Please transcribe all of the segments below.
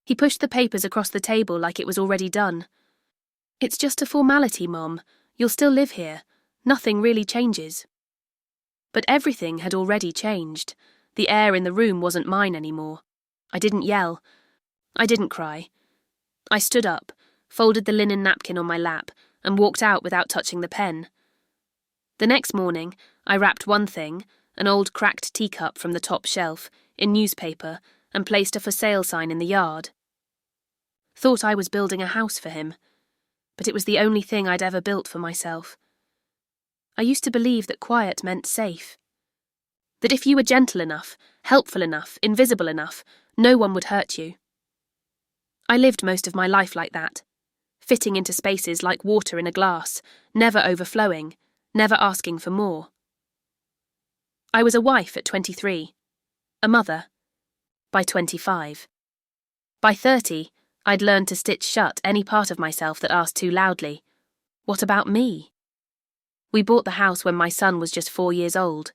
He pushed the papers across the table like it was already done. "It's just a formality, Mom. You'll still live here. Nothing really changes." But everything had already changed. The air in the room wasn't mine anymore. I didn't yell. I didn't cry. I stood up, folded the linen napkin on my lap, and walked out without touching the pen. The next morning, I wrapped one thing, an old cracked teacup from the top shelf, in newspaper, and placed a for sale sign in the yard. Thought I was building a house for him, but it was the only thing I'd ever built for myself. I used to believe that quiet meant safe. That if you were gentle enough, helpful enough, invisible enough, no one would hurt you. I lived most of my life like that, fitting into spaces like water in a glass, never overflowing, never asking for more. I was a wife at 23, a mother by 25. By 30, I'd learned to stitch shut any part of myself that asked too loudly. What about me? We bought the house when my son was just 4 years old.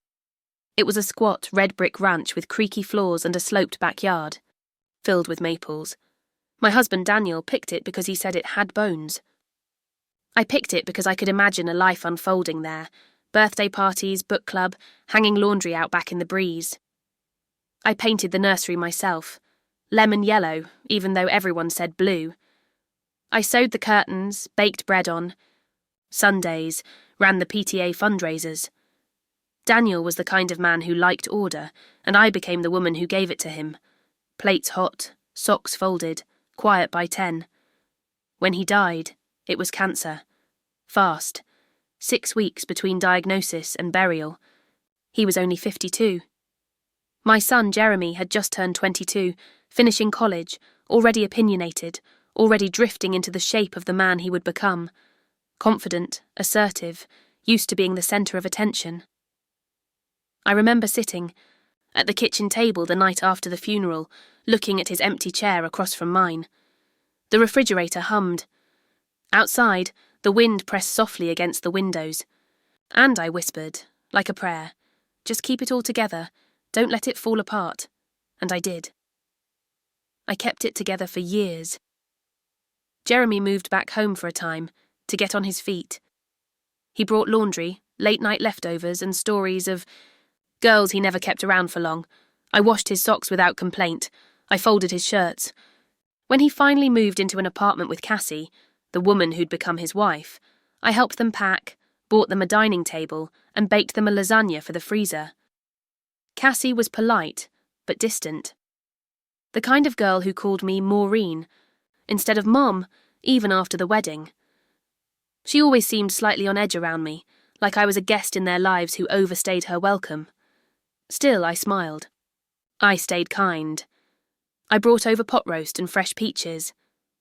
It was a squat red brick ranch with creaky floors and a sloped backyard, filled with maples. My husband Daniel picked it because he said it had bones. I picked it because I could imagine a life unfolding there, birthday parties, book club, hanging laundry out back in the breeze. I painted the nursery myself, lemon yellow, even though everyone said blue. I sewed the curtains, baked bread on. Sundays, ran the PTA fundraisers. Daniel was the kind of man who liked order, and I became the woman who gave it to him. Plates hot, socks folded, quiet by 10. When he died, it was cancer. Fast. 6 weeks between diagnosis and burial. He was only 52. My son Jeremy had just turned 22, finishing college, already opinionated, already drifting into the shape of the man he would become. Confident, assertive, used to being the centre of attention. I remember sitting at the kitchen table the night after the funeral, looking at his empty chair across from mine. The refrigerator hummed. Outside, the wind pressed softly against the windows. And I whispered, like a prayer, "Just keep it all together, don't let it fall apart." And I did. I kept it together for years. Jeremy moved back home for a time, to get on his feet. He brought laundry, late-night leftovers, and stories of girls he never kept around for long. I washed his socks without complaint. I folded his shirts. When he finally moved into an apartment with Cassie, the woman who'd become his wife, I helped them pack, bought them a dining table, and baked them a lasagna for the freezer. Cassie was polite, but distant. The kind of girl who called me Maureen, instead of Mom, even after the wedding. She always seemed slightly on edge around me, like I was a guest in their lives who overstayed her welcome. Still, I smiled. I stayed kind. I brought over pot roast and fresh peaches.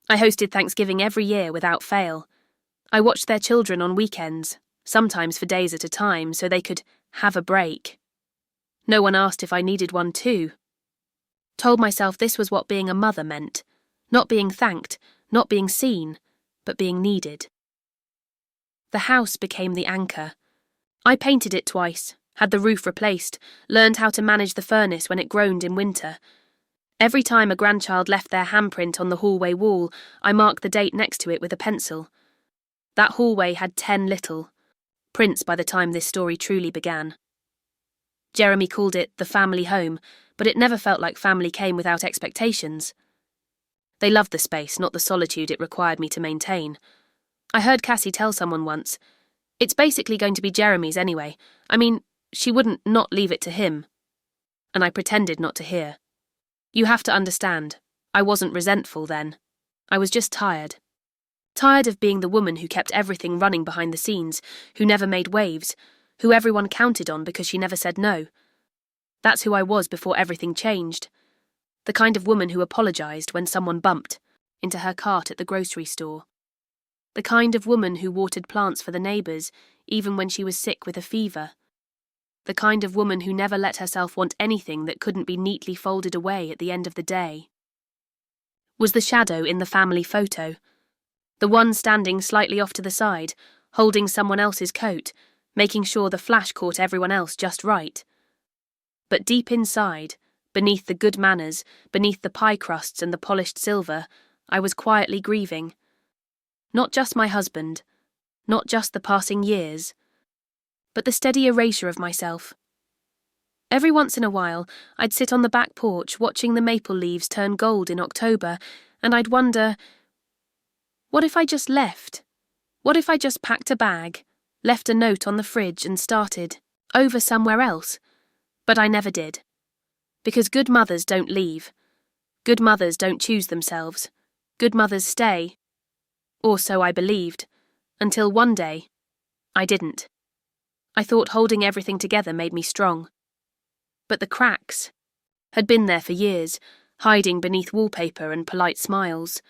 I hosted Thanksgiving every year without fail. I watched their children on weekends, sometimes for days at a time, so they could have a break. No one asked if I needed one too. Told myself this was what being a mother meant. Not being thanked, not being seen, but being needed. The house became the anchor. I painted it twice, had the roof replaced, learned how to manage the furnace when it groaned in winter. Every time a grandchild left their handprint on the hallway wall, I marked the date next to it with a pencil. That hallway had 10 little prints by the time this story truly began. Jeremy called it the family home, but it never felt like family came without expectations. They loved the space, not the solitude it required me to maintain. I heard Cassie tell someone once, "It's basically going to be Jeremy's anyway. I mean, she wouldn't not leave it to him." And I pretended not to hear. You have to understand, I wasn't resentful then. I was just tired. Tired of being the woman who kept everything running behind the scenes, who never made waves, who everyone counted on because she never said no. That's who I was before everything changed. The kind of woman who apologised when someone bumped into her cart at the grocery store. The kind of woman who watered plants for the neighbours, even when she was sick with a fever. The kind of woman who never let herself want anything that couldn't be neatly folded away at the end of the day. Was the shadow in the family photo. The one standing slightly off to the side, holding someone else's coat, making sure the flash caught everyone else just right. But deep inside, Beneath the good manners, beneath the pie crusts and the polished silver, I was quietly grieving. Not just my husband, not just the passing years, but the steady erasure of myself. Every once in a while, I'd sit on the back porch watching the maple leaves turn gold in October, and I'd wonder, what if I just left? What if I just packed a bag, left a note on the fridge and started over somewhere else? But I never did. Because good mothers don't leave. Good mothers don't choose themselves. Good mothers stay. Or so I believed, until one day, I didn't. I thought holding everything together made me strong. But the cracks had been there for years, hiding beneath wallpaper and polite smiles.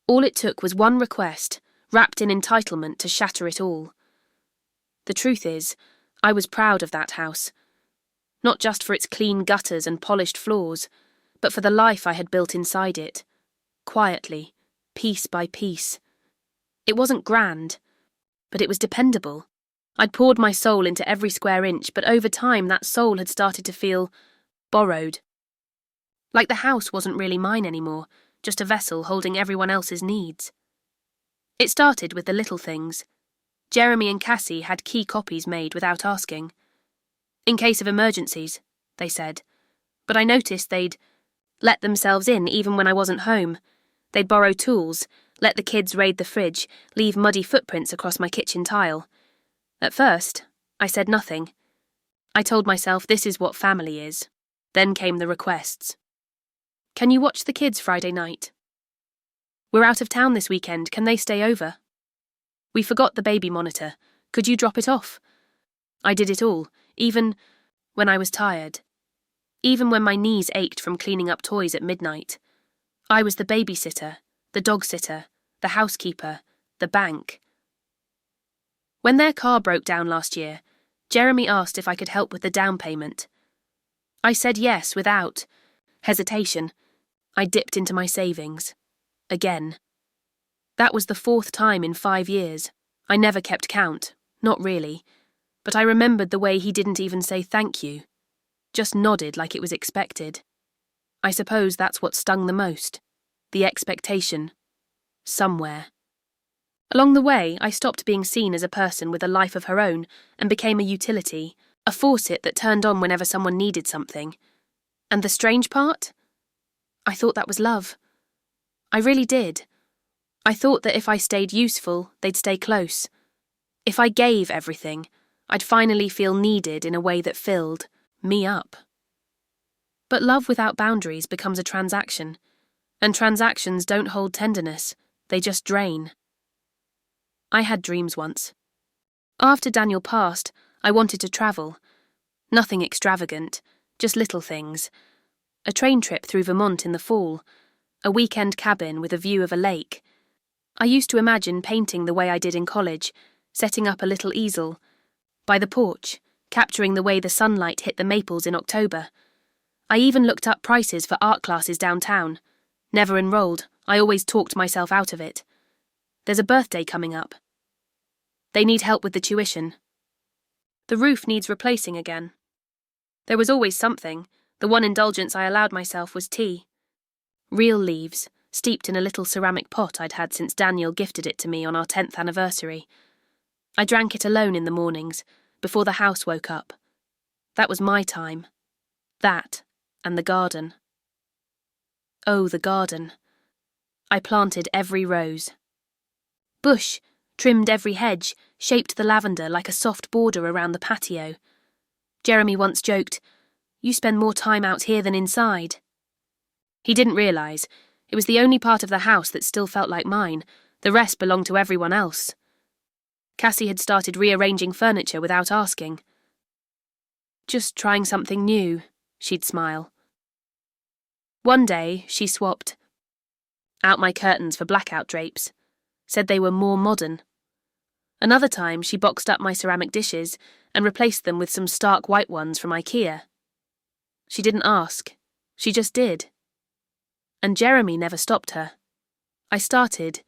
All it took was one request, wrapped in entitlement, to shatter it all. The truth is, I was proud of that house. Not just for its clean gutters and polished floors, but for the life I had built inside it. Quietly, piece by piece. It wasn't grand, but it was dependable. I'd poured my soul into every square inch, but over time that soul had started to feel borrowed. Like the house wasn't really mine anymore, just a vessel holding everyone else's needs. It started with the little things. Jeremy and Cassie had key copies made without asking. In case of emergencies, they said. But I noticed they'd let themselves in even when I wasn't home. They'd borrow tools, let the kids raid the fridge, leave muddy footprints across my kitchen tile. At first, I said nothing. I told myself this is what family is. Then came the requests. Can you watch the kids Friday night? We're out of town this weekend, can they stay over? We forgot the baby monitor. Could you drop it off? I did it all, even when I was tired. Even when my knees ached from cleaning up toys at midnight. I was the babysitter, the dog sitter, the housekeeper, the bank. When their car broke down last year, Jeremy asked if I could help with the down payment. I said yes without hesitation. I dipped into my savings. Again. That was the 4th time in 5 years. I never kept count, not really. But I remembered the way he didn't even say thank you. Just nodded like it was expected. I suppose that's what stung the most. The expectation. Somewhere. Along the way, I stopped being seen as a person with a life of her own and became a utility, a faucet that turned on whenever someone needed something. And the strange part? I thought that was love. I really did. I thought that if I stayed useful, they'd stay close. If I gave everything, I'd finally feel needed in a way that filled me up. But love without boundaries becomes a transaction, and transactions don't hold tenderness, they just drain. I had dreams once. After Daniel passed, I wanted to travel. Nothing extravagant, just little things. A train trip through Vermont in the fall, a weekend cabin with a view of a lake. I used to imagine painting the way I did in college, setting up a little easel by the porch, capturing the way the sunlight hit the maples in October. I even looked up prices for art classes downtown. Never enrolled, I always talked myself out of it. There's a birthday coming up. They need help with the tuition. The roof needs replacing again. There was always something. The one indulgence I allowed myself was tea. Real leaves, steeped in a little ceramic pot I'd had since Daniel gifted it to me on our 10th anniversary. I drank it alone in the mornings, before the house woke up. That was my time. That, and the garden. Oh, the garden. I planted every rose. Bush, trimmed every hedge, shaped the lavender like a soft border around the patio. Jeremy once joked, "You spend more time out here than inside." He didn't realise. It was the only part of the house that still felt like mine. The rest belonged to everyone else. Cassie had started rearranging furniture without asking. "Just trying something new," she'd smile. One day, she swapped out my curtains for blackout drapes, said they were more modern. Another time, she boxed up my ceramic dishes and replaced them with some stark white ones from IKEA. She didn't ask. She just did. And Jeremy never stopped her. I started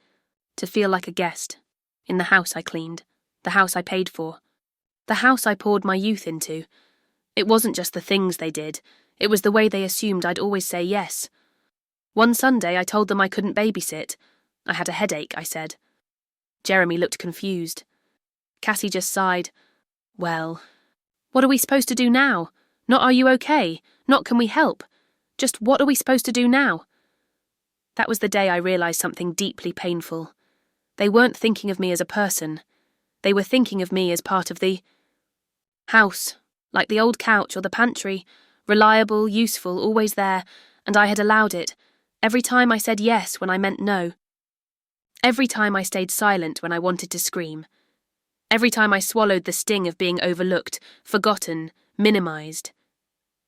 to feel like a guest in the house I cleaned, the house I paid for, the house I poured my youth into. It wasn't just the things they did, It was the way they assumed I'd always say yes. One Sunday I told them I couldn't babysit. I had a headache, I said. Jeremy looked confused. Cassie just sighed. Well, what are we supposed to do now? Not are you okay? Not can we help? Just what are we supposed to do now? That was the day I realised something deeply painful. They weren't thinking of me as a person. They were thinking of me as part of the house, like the old couch or the pantry, reliable, useful, always there, and I had allowed it. Every time I said yes when I meant no. Every time I stayed silent when I wanted to scream. Every time I swallowed the sting of being overlooked, forgotten, minimised.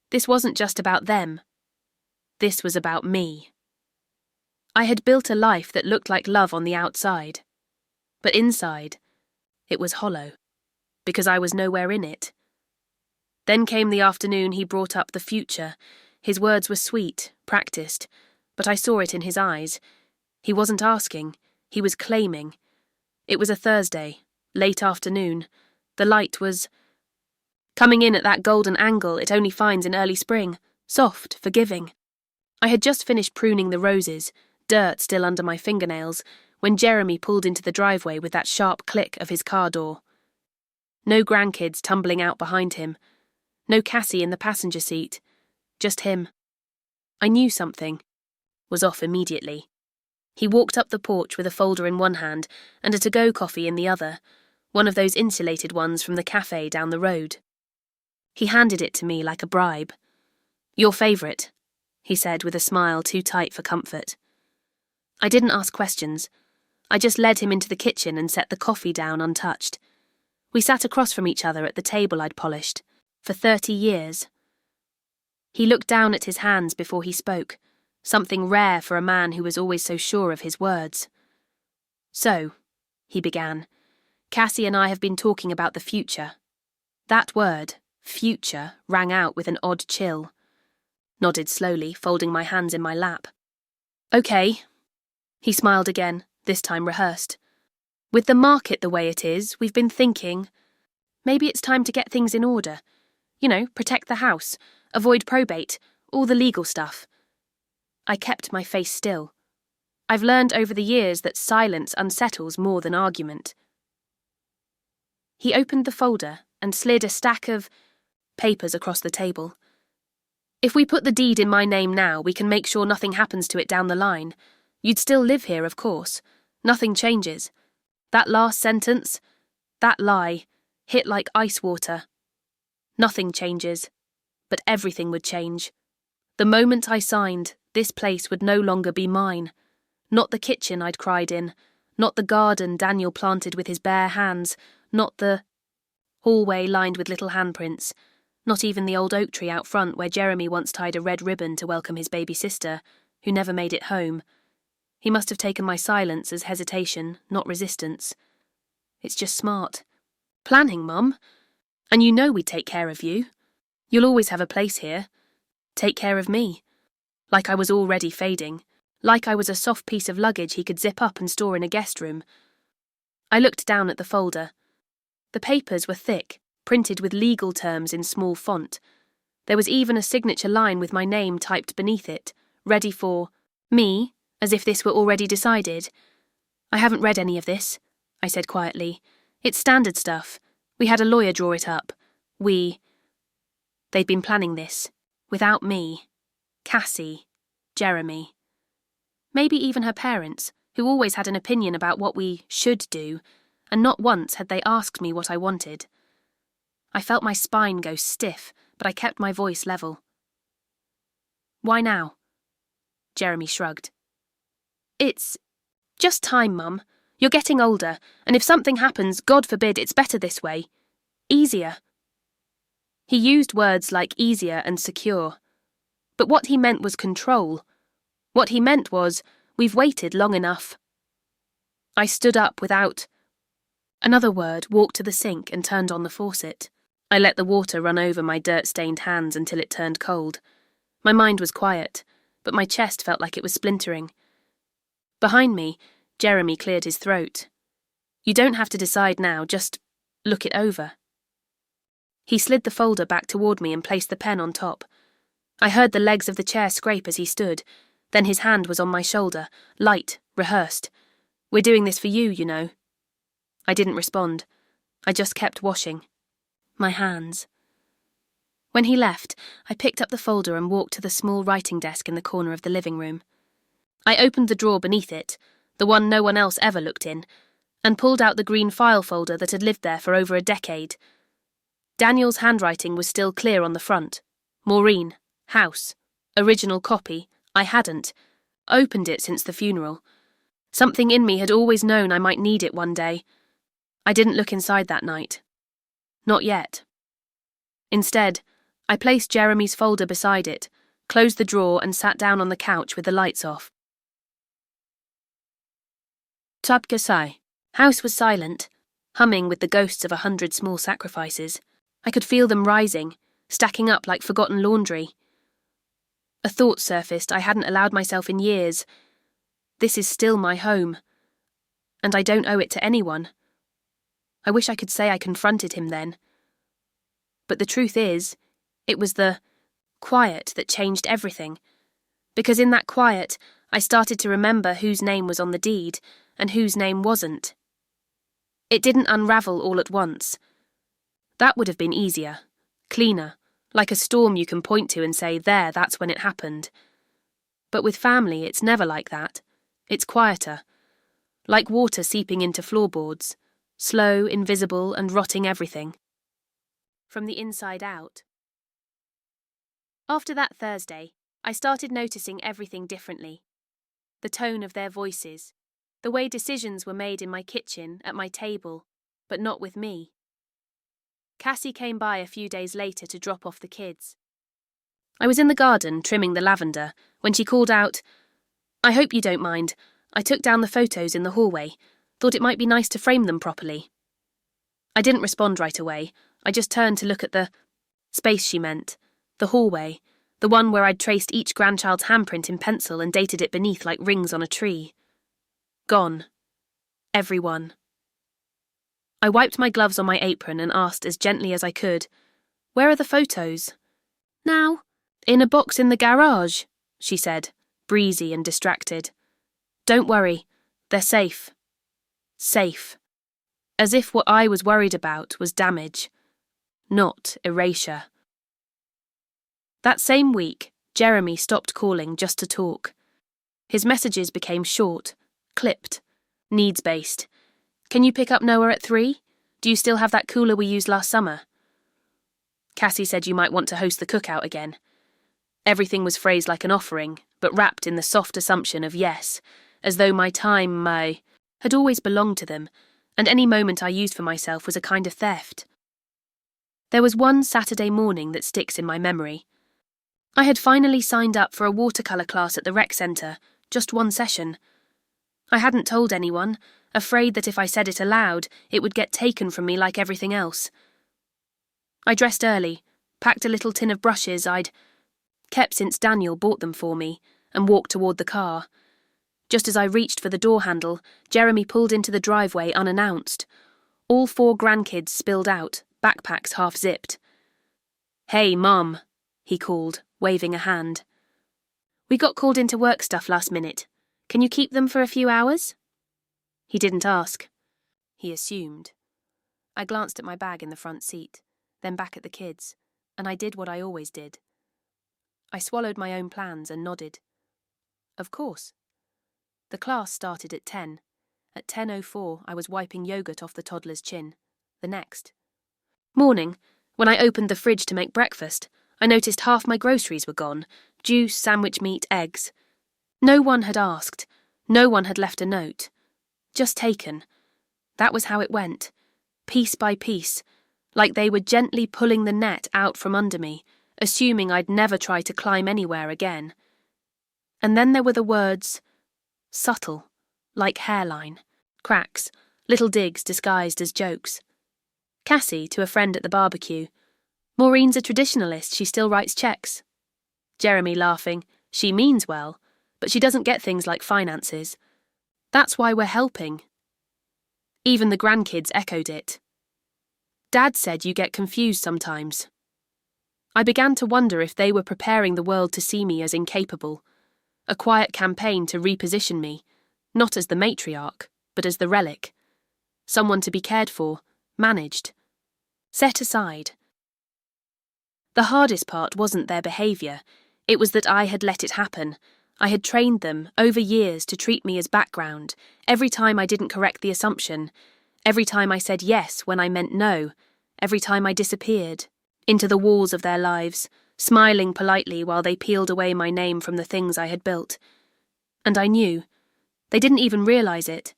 This wasn't just about them. This was about me. I had built a life that looked like love on the outside. But inside, it was hollow, because I was nowhere in it. Then came the afternoon he brought up the future. His words were sweet, practiced, but I saw it in his eyes. He wasn't asking, he was claiming. It was a Thursday, late afternoon. The light was coming in at that golden angle it only finds in early spring, soft, forgiving. I had just finished pruning the roses, dirt still under my fingernails, when Jeremy pulled into the driveway with that sharp click of his car door. No grandkids tumbling out behind him. No Cassie in the passenger seat. Just him. I knew something. Was off immediately. He walked up the porch with a folder in one hand and a to-go coffee in the other, one of those insulated ones from the cafe down the road. He handed it to me like a bribe. "Your favourite," he said with a smile too tight for comfort. I didn't ask questions. I just led him into the kitchen and set the coffee down untouched. We sat across from each other at the table I'd polished, for 30 years. He looked down at his hands before he spoke, something rare for a man who was always so sure of his words. "So," he began, "Cassie and I have been talking about the future." That word, future, rang out with an odd chill. Nodded slowly, folding my hands in my lap. "Okay." He smiled again, this time rehearsed. "With the market the way it is, we've been thinking, maybe it's time to get things in order. You know, protect the house, avoid probate, all the legal stuff." I kept my face still. I've learned over the years that silence unsettles more than argument. He opened the folder and slid a stack of papers across the table. "If we put the deed in my name now, we can make sure nothing happens to it down the line. You'd still live here, of course. Nothing changes. That last sentence, that lie, hit like ice water. Nothing changes, but everything would change. The moment I signed, this place would no longer be mine. Not the kitchen I'd cried in, not the garden Daniel planted with his bare hands, not the hallway lined with little handprints, not even the old oak tree out front where Jeremy once tied a red ribbon to welcome his baby sister, who never made it home. He must have taken my silence as hesitation, not resistance. It's just smart. Planning, Mum. And you know we'd take care of you. You'll always have a place here. Take care of me. Like I was already fading. Like I was a soft piece of luggage he could zip up and store in a guest room. I looked down at the folder. The papers were thick, printed with legal terms in small font. There was even a signature line with my name typed beneath it, ready for me, as if this were already decided. "I haven't read any of this," I said quietly. "It's standard stuff. We had a lawyer draw it up. They'd been planning this. Without me. Cassie. Jeremy. Maybe even her parents, who always had an opinion about what we should do, and not once had they asked me what I wanted. I felt my spine go stiff, but I kept my voice level. "Why now?" Jeremy shrugged. "It's just time, Mum. You're getting older, and if something happens, God forbid, it's better this way. Easier." He used words like easier and secure. But what he meant was control. What he meant was, we've waited long enough. I stood up without another word, walked to the sink and turned on the faucet. I let the water run over my dirt-stained hands until it turned cold. My mind was quiet, but my chest felt like it was splintering. Behind me, Jeremy cleared his throat. "You don't have to decide now, just look it over." He slid the folder back toward me and placed the pen on top. I heard the legs of the chair scrape as he stood, then his hand was on my shoulder, light, rehearsed. "We're doing this for you, you know." I didn't respond. I just kept washing. My hands. When he left, I picked up the folder and walked to the small writing desk in the corner of the living room. I opened the drawer beneath it, the one no one else ever looked in, and pulled out the green file folder that had lived there for over a decade. Daniel's handwriting was still clear on the front. Maureen, house, original copy. I hadn't opened it since the funeral. Something in me had always known I might need it one day. I didn't look inside that night. Not yet. Instead, I placed Jeremy's folder beside it, closed the drawer and sat down on the couch with the lights off. Tabkasai. House was silent, humming with the ghosts of 100 small sacrifices. I could feel them rising, stacking up like forgotten laundry. A thought surfaced I hadn't allowed myself in years. This is still my home, and I don't owe it to anyone. I wish I could say I confronted him then. But the truth is, it was the quiet that changed everything. Because in that quiet, I started to remember whose name was on the deed and whose name wasn't. It didn't unravel all at once. That would have been easier, cleaner, like a storm you can point to and say, there, that's when it happened. But with family, it's never like that. It's quieter. Like water seeping into floorboards, slow, invisible, and rotting everything. From the inside out. After that Thursday, I started noticing everything differently. The tone of their voices, the way decisions were made in my kitchen, at my table, but not with me. Cassie came by a few days later to drop off the kids. I was in the garden trimming the lavender when she called out, "I hope you don't mind. I took down the photos in the hallway. Thought it might be nice to frame them properly." I didn't respond right away. I just turned to look at the space she meant, the hallway, the one where I'd traced each grandchild's handprint in pencil and dated it beneath like rings on a tree. Gone. Everyone. I wiped my gloves on my apron and asked as gently as I could, "Where are the photos?" "Now, in a box in the garage," she said, breezy and distracted. "Don't worry, they're safe." Safe. As if what I was worried about was damage, not erasure. That same week, Jeremy stopped calling just to talk. His messages became short, clipped, needs-based. "Can you pick up Noah at 3? Do you still have that cooler we used last summer?" Cassie said you might want to host the cookout again. Everything was phrased like an offering, but wrapped in the soft assumption of yes, as though my time, had always belonged to them, and any moment I used for myself was a kind of theft. There was one Saturday morning that sticks in my memory. I had finally signed up for a watercolour class at the rec centre, just one session. I hadn't told anyone, afraid that if I said it aloud, it would get taken from me like everything else. I dressed early, packed a little tin of brushes I'd kept since Daniel bought them for me, and walked toward the car. Just as I reached for the door handle, Jeremy pulled into the driveway unannounced. All 4 grandkids spilled out, backpacks half-zipped. "Hey, Mum," he called, waving a hand. "We got called into work stuff last minute. Can you keep them for a few hours?" He didn't ask. He assumed. I glanced at my bag in the front seat, then back at the kids, and I did what I always did. I swallowed my own plans and nodded. Of course. The class started at 10. At 10:04, I was wiping yogurt off the toddler's chin. The next. Morning, when I opened the fridge to make breakfast, I noticed half my groceries were gone. Juice, sandwich meat, eggs. No one had asked. No one had left a note. Just taken. That was how it went. Piece by piece. Like they were gently pulling the net out from under me, assuming I'd never try to climb anywhere again. And then there were the words, subtle, like hairline, cracks, little digs disguised as jokes. Cassie to a friend at the barbecue. "Maureen's a traditionalist, she still writes checks." Jeremy laughing, "She means well, but she doesn't get things like finances. That's why we're helping." Even the grandkids echoed it. "Dad said you get confused sometimes." I began to wonder if they were preparing the world to see me as incapable, a quiet campaign to reposition me, not as the matriarch, but as the relic, someone to be cared for, managed, set aside. The hardest part wasn't their behaviour, it was that I had let it happen. I had trained them, over years, to treat me as background, every time I didn't correct the assumption, every time I said yes when I meant no, every time I disappeared, into the walls of their lives, smiling politely while they peeled away my name from the things I had built. And I knew. They didn't even realise it,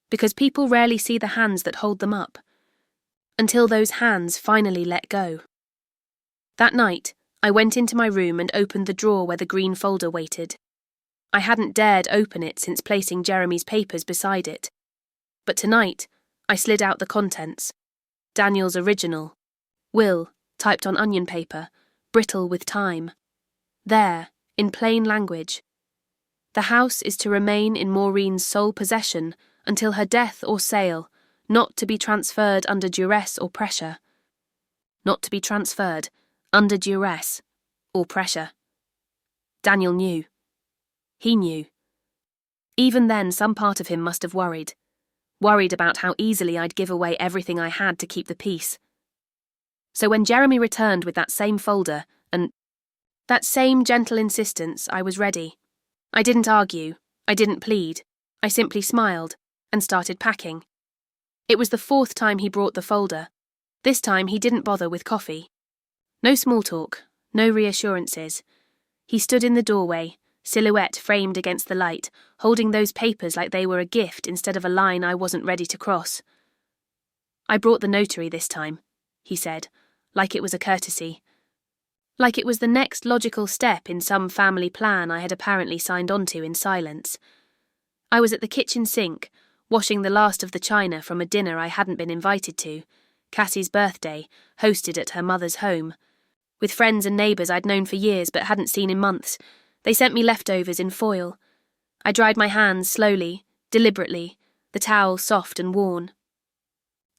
because people rarely see the hands that hold them up, until those hands finally let go. That night, I went into my room and opened the drawer where the green folder waited. I hadn't dared open it since placing Jeremy's papers beside it. But tonight, I slid out the contents. Daniel's original. Will, typed on onion paper, brittle with time. There, in plain language. The house is to remain in Maureen's sole possession until her death or sale, not to be transferred under duress or pressure. Not to be transferred under duress or pressure. Daniel knew. He knew. Even then, some part of him must have worried about how easily I'd give away everything I had to keep the peace. So when Jeremy returned with that same folder and that same gentle insistence, I was ready. I didn't argue, I didn't plead, I simply smiled and started packing. It was the 4th time he brought the folder. This time he didn't bother with coffee. No small talk, no reassurances. He stood in the doorway, silhouette framed against the light, holding those papers like they were a gift instead of a line I wasn't ready to cross. I brought the notary this time, he said, like it was a courtesy. Like it was the next logical step in some family plan I had apparently signed onto in silence. I was at the kitchen sink, washing the last of the china from a dinner I hadn't been invited to, Cassie's birthday, hosted at her mother's home. With friends and neighbours I'd known for years but hadn't seen in months, they sent me leftovers in foil. I dried my hands slowly, deliberately, the towel soft and worn.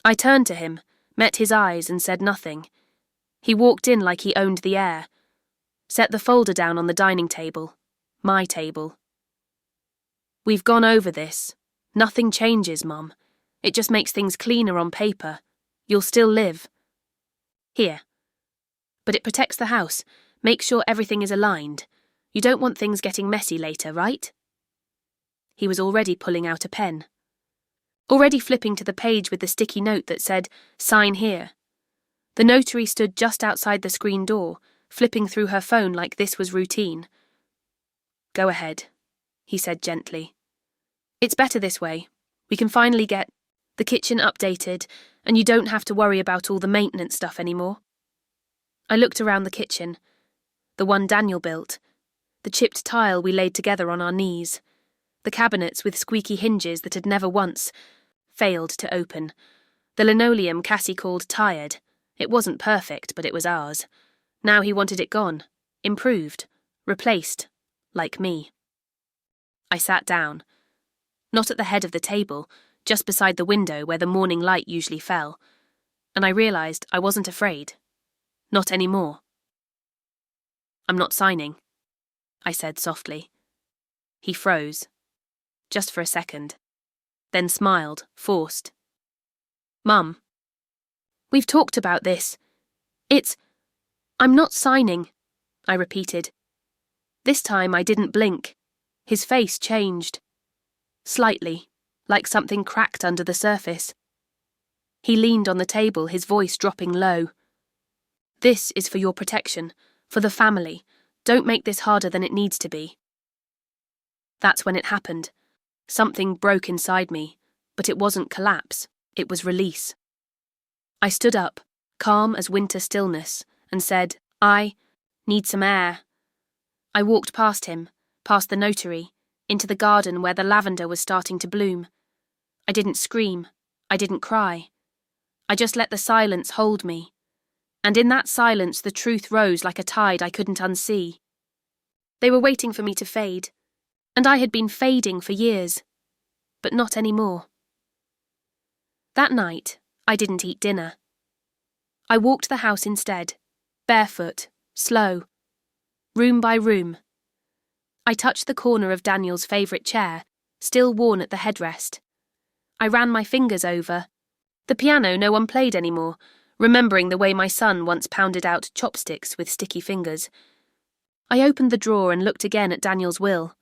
I turned to him, met his eyes and said nothing. He walked in like he owned the air. Set the folder down on the dining table. My table. We've gone over this. Nothing changes, Mum. It just makes things cleaner on paper. You'll still live. Here. But it protects the house. Makes sure everything is aligned. You don't want things getting messy later, right? He was already pulling out a pen. Already flipping to the page with the sticky note that said, "Sign here." The notary stood just outside the screen door, flipping through her phone like this was routine. "Go ahead," he said gently. "It's better this way. We can finally get the kitchen updated, and you don't have to worry about all the maintenance stuff anymore." I looked around the kitchen. The one Daniel built. The chipped tile we laid together on our knees. The cabinets with squeaky hinges that had never once failed to open. The linoleum Cassie called tired. It wasn't perfect, but it was ours. Now he wanted it gone, improved, replaced, like me. I sat down. Not at the head of the table, just beside the window where the morning light usually fell. And I realised I wasn't afraid. Not anymore. "I'm not signing," I said softly. He froze. Just for a second. Then smiled, forced. "Mum, we've talked about this. I'm not signing," I repeated. This time I didn't blink. His face changed. Slightly, like something cracked under the surface. He leaned on the table, his voice dropping low. "This is for your protection, for the family. Don't make this harder than it needs to be." That's when it happened. Something broke inside me, but it wasn't collapse, it was release. I stood up, calm as winter stillness, and said, "I need some air." I walked past him, past the notary, into the garden where the lavender was starting to bloom. I didn't scream, I didn't cry. I just let the silence hold me. And in that silence the truth rose like a tide I couldn't unsee. They were waiting for me to fade, and I had been fading for years, but not anymore. That night, I didn't eat dinner. I walked the house instead, barefoot, slow, room by room. I touched the corner of Daniel's favourite chair, still worn at the headrest. I ran my fingers over. The piano no one played anymore, remembering the way my son once pounded out chopsticks with sticky fingers. I opened the drawer and looked again at Daniel's will.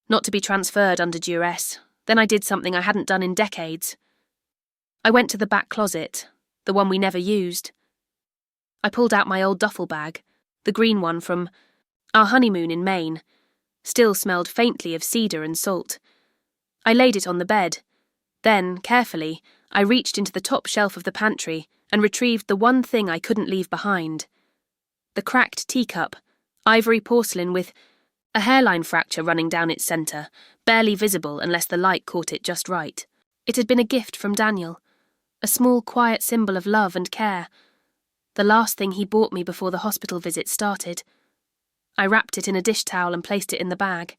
Not to be transferred under duress, then I did something I hadn't done in decades. I went to the back closet, the one we never used. I pulled out my old duffel bag, the green one from our honeymoon in Maine. Still smelled faintly of cedar and salt. I laid it on the bed. Then, carefully, I reached into the top shelf of the pantry and retrieved the one thing I couldn't leave behind. The cracked teacup, ivory porcelain with a hairline fracture running down its centre, barely visible unless the light caught it just right. It had been a gift from Daniel, a small quiet symbol of love and care. The last thing he bought me before the hospital visit started. I wrapped it in a dish towel and placed it in the bag.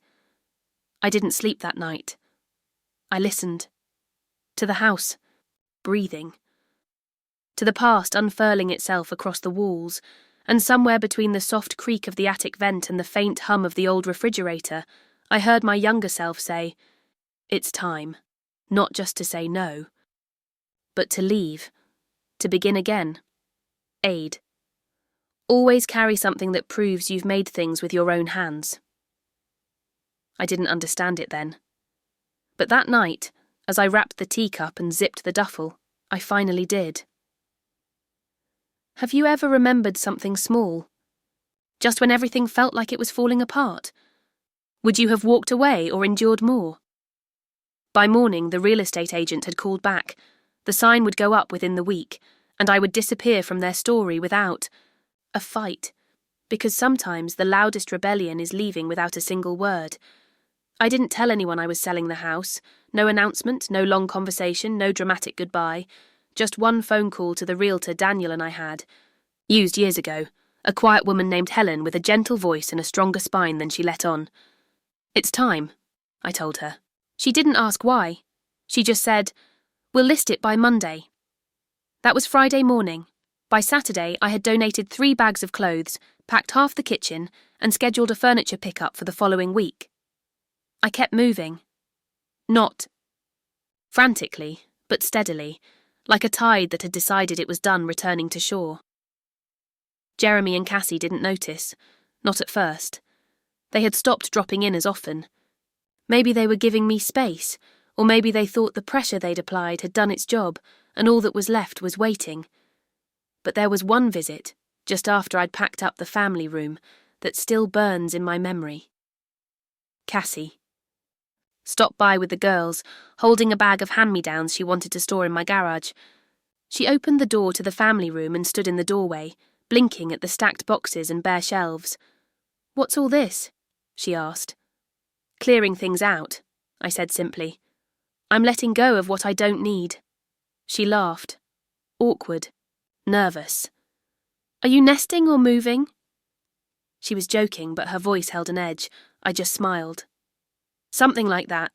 I didn't sleep that night. I listened. To the house, breathing. To the past unfurling itself across the walls, and somewhere between the soft creak of the attic vent and the faint hum of the old refrigerator, I heard my younger self say, "It's time, not just to say no, but to leave, to begin again. Aid. Always carry something that proves you've made things with your own hands." I didn't understand it then. But that night, as I wrapped the teacup and zipped the duffel, I finally did. Have you ever remembered something small? Just when everything felt like it was falling apart? Would you have walked away or endured more? By morning, the real estate agent had called back. The sign would go up within the week, and I would disappear from their story without a fight, because sometimes the loudest rebellion is leaving without a single word. I didn't tell anyone I was selling the house. No announcement, no long conversation, no dramatic goodbye. Just one phone call to the realtor Daniel and I had. Used years ago. A quiet woman named Helen with a gentle voice and a stronger spine than she let on. "It's time," I told her. She didn't ask why. She just said, "We'll list it by Monday." That was Friday morning. By Saturday, I had donated 3 bags of clothes, packed half the kitchen, and scheduled a furniture pickup for the following week. I kept moving. Not frantically, but steadily, like a tide that had decided it was done returning to shore. Jeremy and Cassie didn't notice, not at first. They had stopped dropping in as often. Maybe they were giving me space, or maybe they thought the pressure they'd applied had done its job, and all that was left was waiting. But there was one visit, just after I'd packed up the family room, that still burns in my memory. Cassie. Stopped by with the girls, holding a bag of hand-me-downs she wanted to store in my garage. She opened the door to the family room and stood in the doorway, blinking at the stacked boxes and bare shelves. "What's all this?" she asked. "Clearing things out," I said simply. "I'm letting go of what I don't need." She laughed. Awkward. Nervous. "Are you nesting or moving?" She was joking, but her voice held an edge. I just smiled. "Something like that."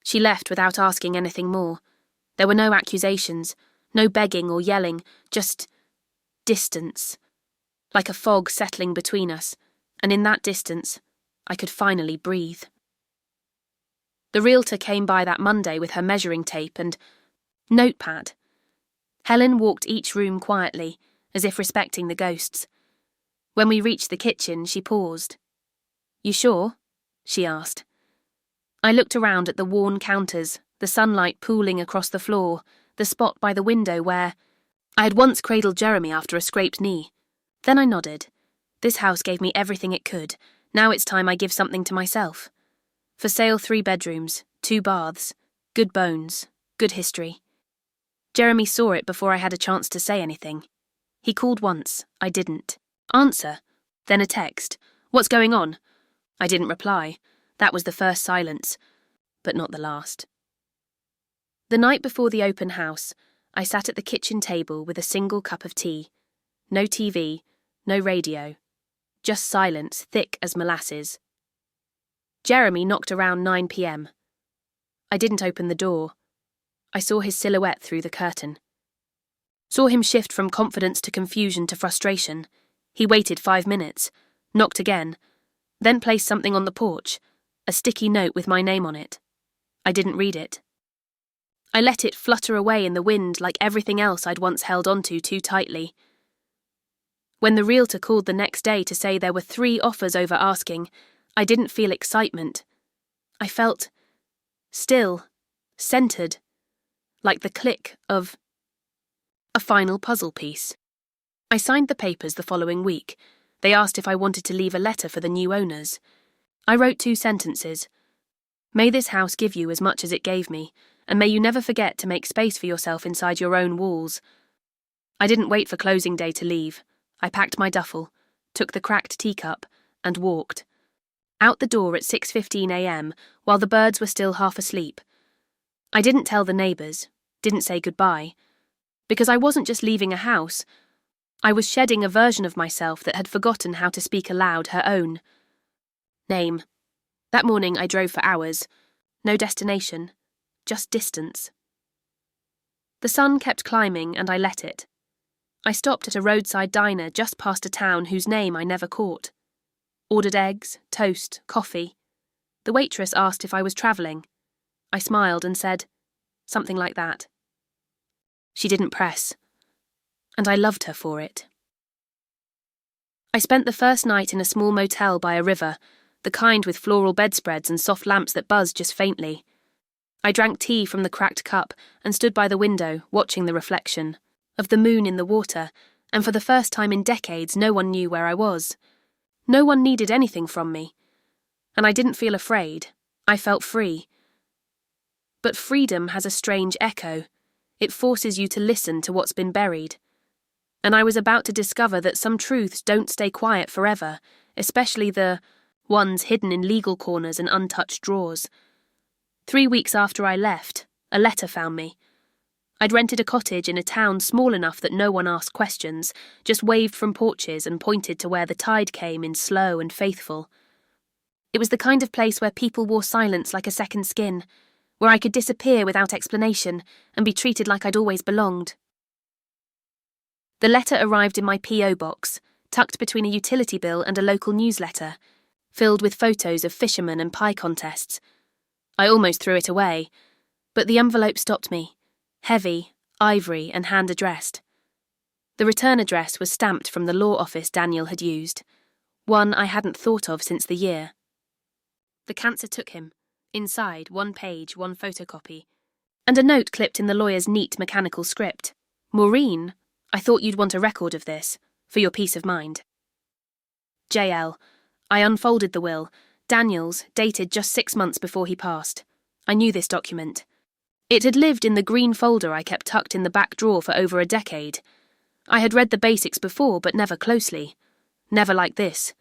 She left without asking anything more. There were no accusations, no begging or yelling, just distance. Like a fog settling between us, and in that distance, I could finally breathe. The realtor came by that Monday with her measuring tape and notepad. Helen walked each room quietly, as if respecting the ghosts. When we reached the kitchen, she paused. "You sure?" she asked. I looked around at the worn counters, the sunlight pooling across the floor, the spot by the window where I had once cradled Jeremy after a scraped knee. Then I nodded. This house gave me everything it could. Now it's time I give something to myself. For sale 3 bedrooms, 2 baths, good bones, good history. Jeremy saw it before I had a chance to say anything. He called once, I didn't. Answer. Then a text. "What's going on?" I didn't reply. That was the first silence, but not the last. The night before the open house, I sat at the kitchen table with a single cup of tea. No TV, no radio. Just silence, thick as molasses. Jeremy knocked around 9 p.m. I didn't open the door. I saw his silhouette through the curtain. Saw him shift from confidence to confusion to frustration. He waited 5 minutes, knocked again, then placed something on the porch, a sticky note with my name on it. I didn't read it. I let it flutter away in the wind like everything else I'd once held onto too tightly. When the realtor called the next day to say there were 3 offers over asking, I didn't feel excitement. I felt still, centered, like the click of a final puzzle piece. I signed the papers the following week. They asked if I wanted to leave a letter for the new owners. I wrote 2 sentences. May this house give you as much as it gave me, and may you never forget to make space for yourself inside your own walls. I didn't wait for closing day to leave. I packed my duffel, took the cracked teacup, and walked. Out the door at 6:15 a.m. while the birds were still half asleep. I didn't tell the neighbours, didn't say goodbye, because I wasn't just leaving a house. I was shedding a version of myself that had forgotten how to speak aloud her own name. That morning I drove for hours. No destination, just distance. The sun kept climbing and I let it. I stopped at a roadside diner just past a town whose name I never caught. Ordered eggs, toast, coffee. The waitress asked if I was travelling. I smiled and said, something like that. She didn't press, and I loved her for it. I spent the first night in a small motel by a river, the kind with floral bedspreads and soft lamps that buzzed just faintly. I drank tea from the cracked cup and stood by the window, watching the reflection of the moon in the water, and for the first time in decades no one knew where I was. No one needed anything from me, and I didn't feel afraid. I felt free. But freedom has a strange echo. It forces you to listen to what's been buried. And I was about to discover that some truths don't stay quiet forever, especially the ones hidden in legal corners and untouched drawers. 3 weeks after I left, a letter found me. I'd rented a cottage in a town small enough that no one asked questions, just waved from porches and pointed to where the tide came in slow and faithful. It was the kind of place where people wore silence like a second skin, where I could disappear without explanation and be treated like I'd always belonged. The letter arrived in my P.O. box, tucked between a utility bill and a local newsletter, filled with photos of fishermen and pie contests. I almost threw it away, but the envelope stopped me, heavy, ivory and hand-addressed. The return address was stamped from the law office Daniel had used, one I hadn't thought of since the year. The cancer took him. Inside, 1 page, 1 photocopy, and a note clipped in the lawyer's neat mechanical script. Maureen, I thought you'd want a record of this, for your peace of mind. JL. I unfolded the will, Daniel's, dated just 6 months before he passed. I knew this document. It had lived in the green folder I kept tucked in the back drawer for over a decade. I had read the basics before, but never closely. Never like this.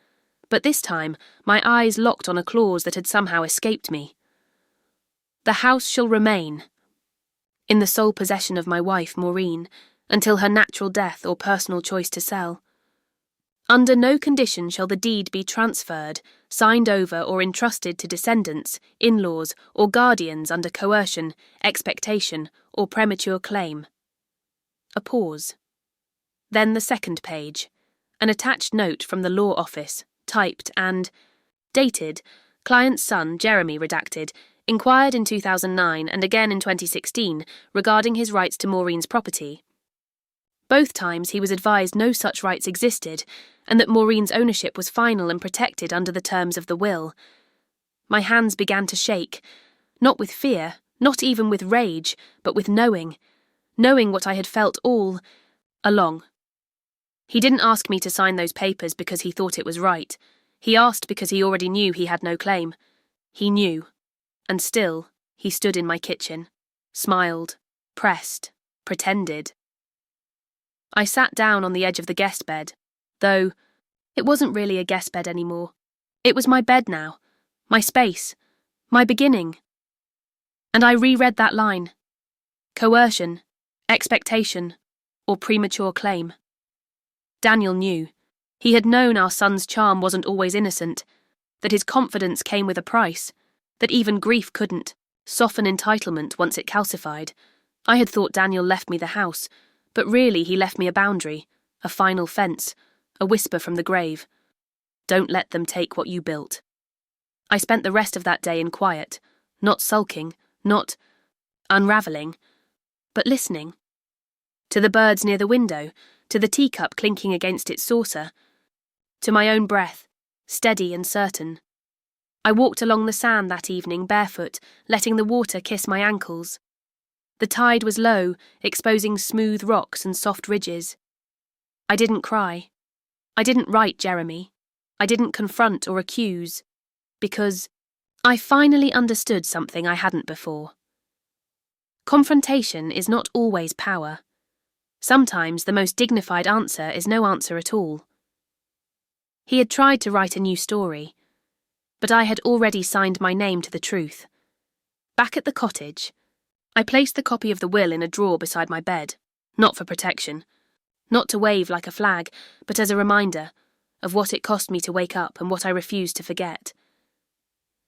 But this time, my eyes locked on a clause that had somehow escaped me. The house shall remain in the sole possession of my wife, Maureen, until her natural death or personal choice to sell. Under no condition shall the deed be transferred, signed over or entrusted to descendants, in-laws or guardians under coercion, expectation or premature claim. A pause. Then the second page, an attached note from the law office, typed and dated, client's son, Jeremy redacted, inquired in 2009 and again in 2016 regarding his rights to Maureen's property. Both times he was advised no such rights existed and that Maureen's ownership was final and protected under the terms of the will. My hands began to shake, not with fear, not even with rage, but with knowing what I had felt all along. He didn't ask me to sign those papers because he thought it was right. He asked because he already knew he had no claim. He knew. And still, he stood in my kitchen, smiled, pressed, pretended. I sat down on the edge of the guest bed, though it wasn't really a guest bed anymore. It was my bed now, my space, my beginning. And I reread that line. Coercion, expectation, or premature claim. Daniel knew. He had known our son's charm wasn't always innocent, that his confidence came with a price, that even grief couldn't soften entitlement once it calcified. I had thought Daniel left me the house, But really he left me a boundary, a final fence, a whisper from the grave. Don't let them take what you built. I spent the rest of that day in quiet, not sulking, not unravelling, but listening. To the birds near the window, to the teacup clinking against its saucer, to my own breath, steady and certain. I walked along the sand that evening barefoot, letting the water kiss my ankles. The tide was low, exposing smooth rocks and soft ridges. I didn't cry. I didn't write Jeremy. I didn't confront or accuse, because I finally understood something I hadn't before. Confrontation is not always power. Sometimes the most dignified answer is no answer at all. He had tried to write a new story, but I had already signed my name to the truth. Back at the cottage, I placed the copy of the will in a drawer beside my bed, not for protection, not to wave like a flag, but as a reminder of what it cost me to wake up and what I refused to forget.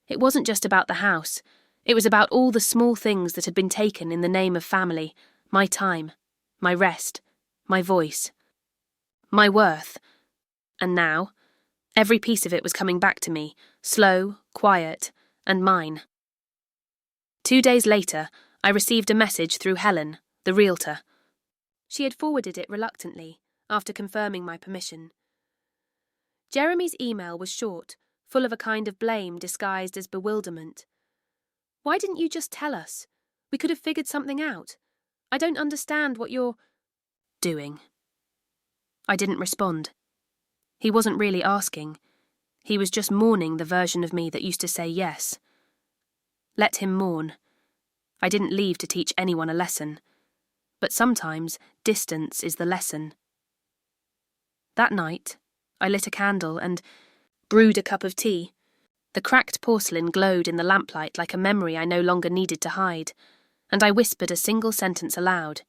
It wasn't just about the house, it was about all the small things that had been taken in the name of family, my time, my rest, my voice, my worth. And now, every piece of it was coming back to me, slow, quiet, and mine. 2 days later, I received a message through Helen, the realtor. She had forwarded it reluctantly, after confirming my permission. Jeremy's email was short, full of a kind of blame disguised as bewilderment. Why didn't you just tell us? We could have figured something out. I don't understand what you're doing. I didn't respond. He wasn't really asking. He was just mourning the version of me that used to say yes. Let him mourn. I didn't leave to teach anyone a lesson. But sometimes distance is the lesson. That night, I lit a candle and brewed a cup of tea. The cracked porcelain glowed in the lamplight like a memory I no longer needed to hide, and I whispered a single sentence aloud.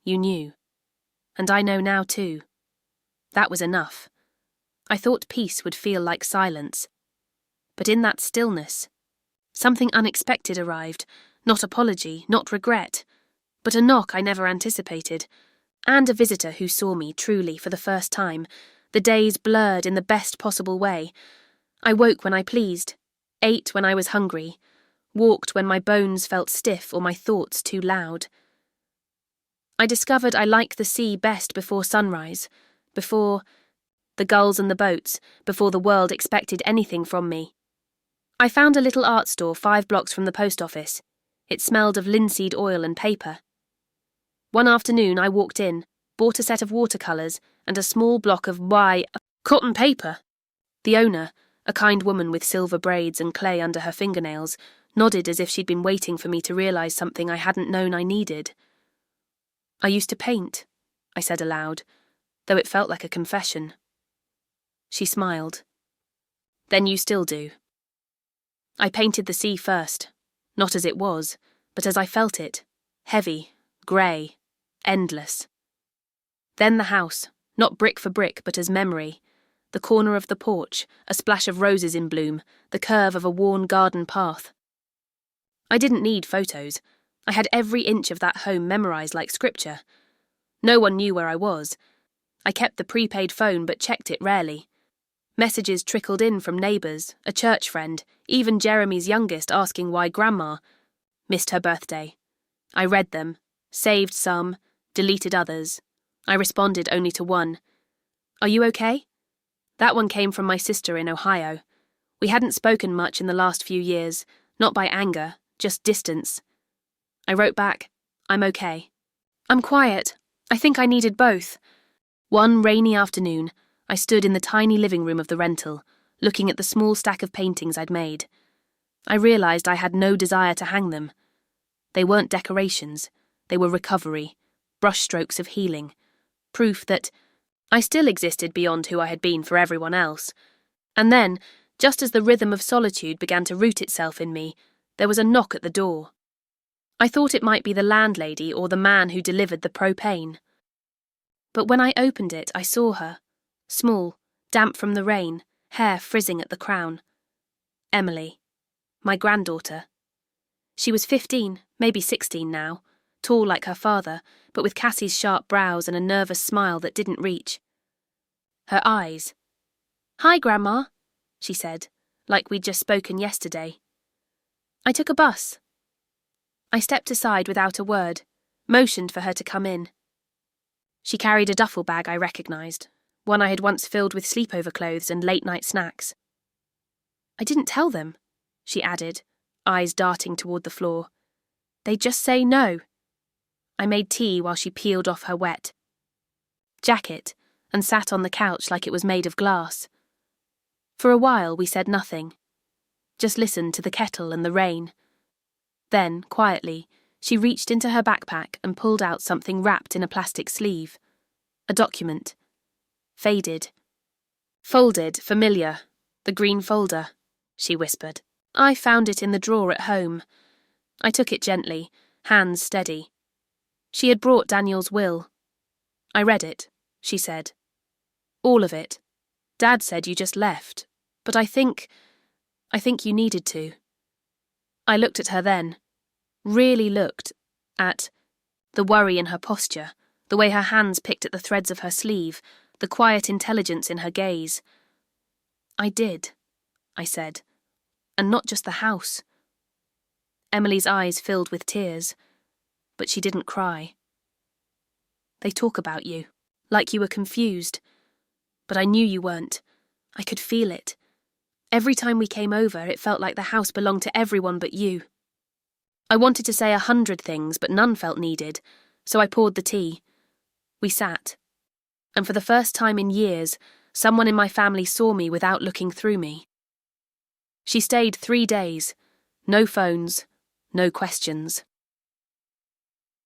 You knew. And I know now too. That was enough. I thought peace would feel like silence. But in that stillness, something unexpected arrived, not apology, not regret, but a knock I never anticipated, and a visitor who saw me truly for the first time, the days blurred in the best possible way. I woke when I pleased, ate when I was hungry, walked when my bones felt stiff or my thoughts too loud. I discovered I like the sea best before sunrise, before the gulls and the boats, before the world expected anything from me. I found a little art store 5 blocks from the post office. It smelled of linseed oil and paper. One afternoon I walked in, bought a set of watercolours and a small block of cotton paper. The owner, a kind woman with silver braids and clay under her fingernails, nodded as if she'd been waiting for me to realise something I hadn't known I needed. I used to paint, I said aloud, though it felt like a confession. She smiled. Then you still do. I painted the sea first, not as it was, but as I felt it, heavy, grey, endless. Then the house, not brick for brick but as memory, the corner of the porch, a splash of roses in bloom, the curve of a worn garden path. I didn't need photos. I had every inch of that home memorised like scripture. No one knew where I was. I kept the prepaid phone but checked it rarely. Messages trickled in from neighbours, a church friend, even Jeremy's youngest asking why Grandma missed her birthday. I read them, saved some, deleted others. I responded only to one. Are you okay? That one came from my sister in Ohio. We hadn't spoken much in the last few years, not by anger, just distance. I wrote back, I'm okay. I'm quiet. I think I needed both. One rainy afternoon, I stood in the tiny living room of the rental, looking at the small stack of paintings I'd made. I realised I had no desire to hang them. They weren't decorations. They were recovery, brushstrokes of healing, proof that I still existed beyond who I had been for everyone else. And then, just as the rhythm of solitude began to root itself in me, there was a knock at the door. I thought it might be the landlady or the man who delivered the propane. But when I opened it, I saw her, small, damp from the rain, hair frizzing at the crown. Emily, my granddaughter. She was 15, maybe 16 now, tall like her father, but with Cassie's sharp brows and a nervous smile that didn't reach. Her eyes. "Hi, Grandma," she said, like we'd just spoken yesterday. "I took a bus." I stepped aside without a word, motioned for her to come in. She carried a duffel bag I recognised, one I had once filled with sleepover clothes and late-night snacks. "I didn't tell them," she added, eyes darting toward the floor. "They'd just say no." I made tea while she peeled off her wet jacket and sat on the couch like it was made of glass. For a while we said nothing, just listened to the kettle and the rain. Then, quietly, she reached into her backpack and pulled out something wrapped in a plastic sleeve. A document. Faded. "Folded, familiar. The green folder," she whispered. "I found it in the drawer at home." I took it gently, hands steady. She had brought Daniel's will. "I read it," she said. "All of it. Dad said you just left, but I think you needed to." I looked at her then, really looked at the worry in her posture, the way her hands picked at the threads of her sleeve, the quiet intelligence in her gaze. "I did," I said, "and not just the house." Emily's eyes filled with tears, but she didn't cry. "They talk about you, like you were confused, but I knew you weren't. I could feel it. Every time we came over, it felt like the house belonged to everyone but you." I wanted to say 100 things, but none felt needed, so I poured the tea. We sat, and for the first time in years, someone in my family saw me without looking through me. She stayed 3 days. No phones, no questions.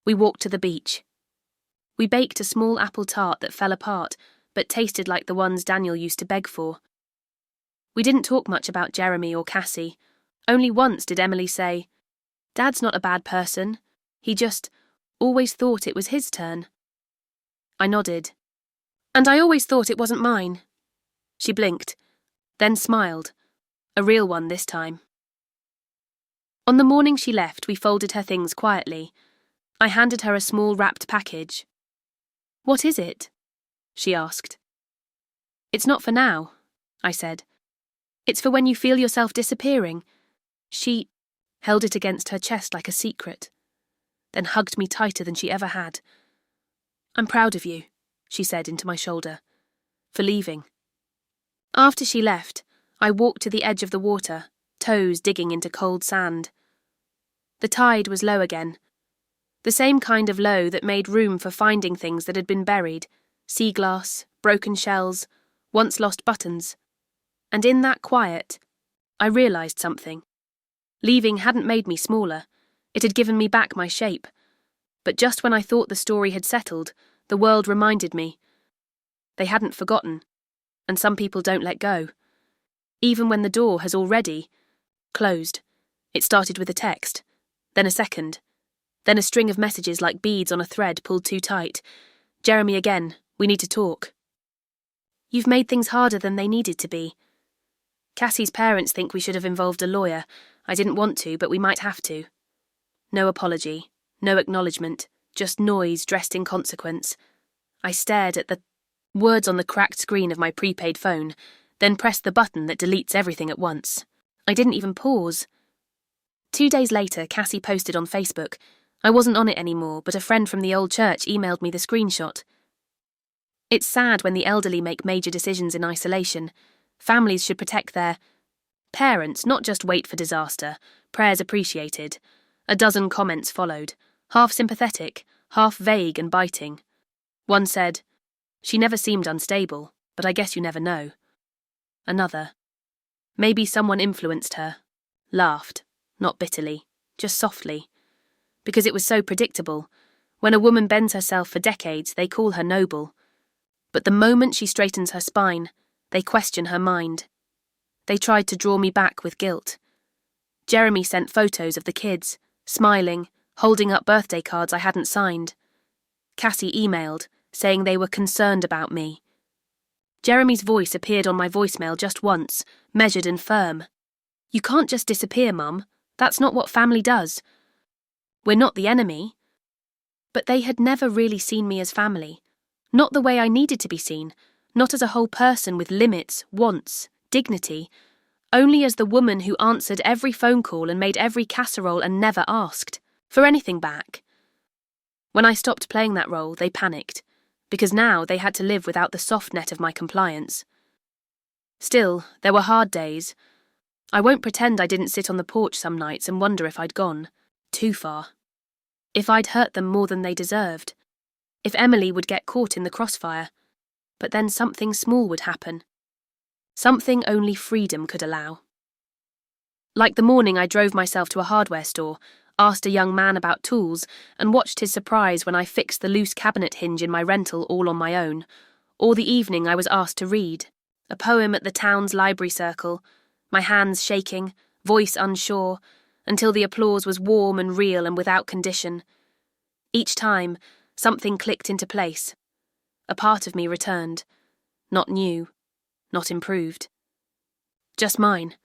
We walked to the beach. We baked a small apple tart that fell apart, but tasted like the ones Daniel used to beg for. We didn't talk much about Jeremy or Cassie. Only once did Emily say, "Dad's not a bad person. He just always thought it was his turn." I nodded. "And I always thought it wasn't mine." She blinked, then smiled. A real one this time. On the morning she left, we folded her things quietly. I handed her a small wrapped package. "What is it?" she asked. "It's not for now," I said. "It's for when you feel yourself disappearing." She held it against her chest like a secret, then hugged me tighter than she ever had. "I'm proud of you," she said into my shoulder, "for leaving." After she left, I walked to the edge of the water, toes digging into cold sand. The tide was low again. The same kind of low that made room for finding things that had been buried, sea glass, broken shells, once lost buttons. And in that quiet, I realised something. Leaving hadn't made me smaller. It had given me back my shape. But just when I thought the story had settled, the world reminded me. They hadn't forgotten, and some people don't let go. Even when the door has already closed. It started with a text, then a second, then a string of messages like beads on a thread pulled too tight. "Jeremy again, we need to talk." "You've made things harder than they needed to be." "Cassie's parents think we should have involved a lawyer. I didn't want to, but we might have to." No apology, no acknowledgement, just noise dressed in consequence. I stared at the words on the cracked screen of my prepaid phone, then pressed the button that deletes everything at once. I didn't even pause. 2 days later, Cassie posted on Facebook. I wasn't on it anymore, but a friend from the old church emailed me the screenshot. "It's sad when the elderly make major decisions in isolation. Families should protect their parents, not just wait for disaster. Prayers appreciated." A dozen comments followed, half sympathetic, half vague and biting. One said, "She never seemed unstable, but I guess you never know." Another, "Maybe someone influenced her." Laughed, not bitterly, just softly. Because it was so predictable. When a woman bends herself for decades, they call her noble. But the moment she straightens her spine, they question her mind. They tried to draw me back with guilt. Jeremy sent photos of the kids, smiling, holding up birthday cards I hadn't signed. Cassie emailed, saying they were concerned about me. Jeremy's voice appeared on my voicemail just once, measured and firm. "You can't just disappear, Mum. That's not what family does. We're not the enemy." But they had never really seen me as family. Not the way I needed to be seen, not as a whole person with limits, wants, dignity, only as the woman who answered every phone call and made every casserole and never asked for anything back. When I stopped playing that role, they panicked, because now they had to live without the soft net of my compliance. Still, there were hard days. I won't pretend I didn't sit on the porch some nights and wonder if I'd gone too far. If I'd hurt them more than they deserved. If Emily would get caught in the crossfire. But then something small would happen. Something only freedom could allow. Like the morning I drove myself to a hardware store, asked a young man about tools, and watched his surprise when I fixed the loose cabinet hinge in my rental all on my own, or the evening I was asked to read, a poem at the town's library circle, my hands shaking, voice unsure, until the applause was warm and real and without condition. Each time, something clicked into place. A part of me returned. Not new, not improved. Just mine.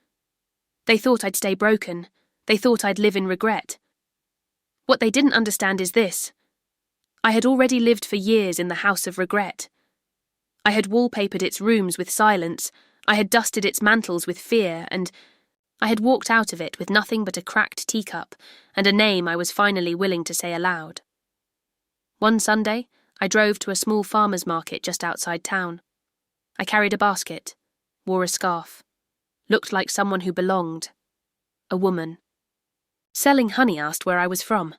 They thought I'd stay broken. They thought I'd live in regret. What they didn't understand is this. I had already lived for years in the house of regret. I had wallpapered its rooms with silence, I had dusted its mantles with fear, and I had walked out of it with nothing but a cracked teacup and a name I was finally willing to say aloud. One Sunday, I drove to a small farmer's market just outside town. I carried a basket, wore a scarf, looked like someone who belonged. A woman. Selling honey asked where I was from.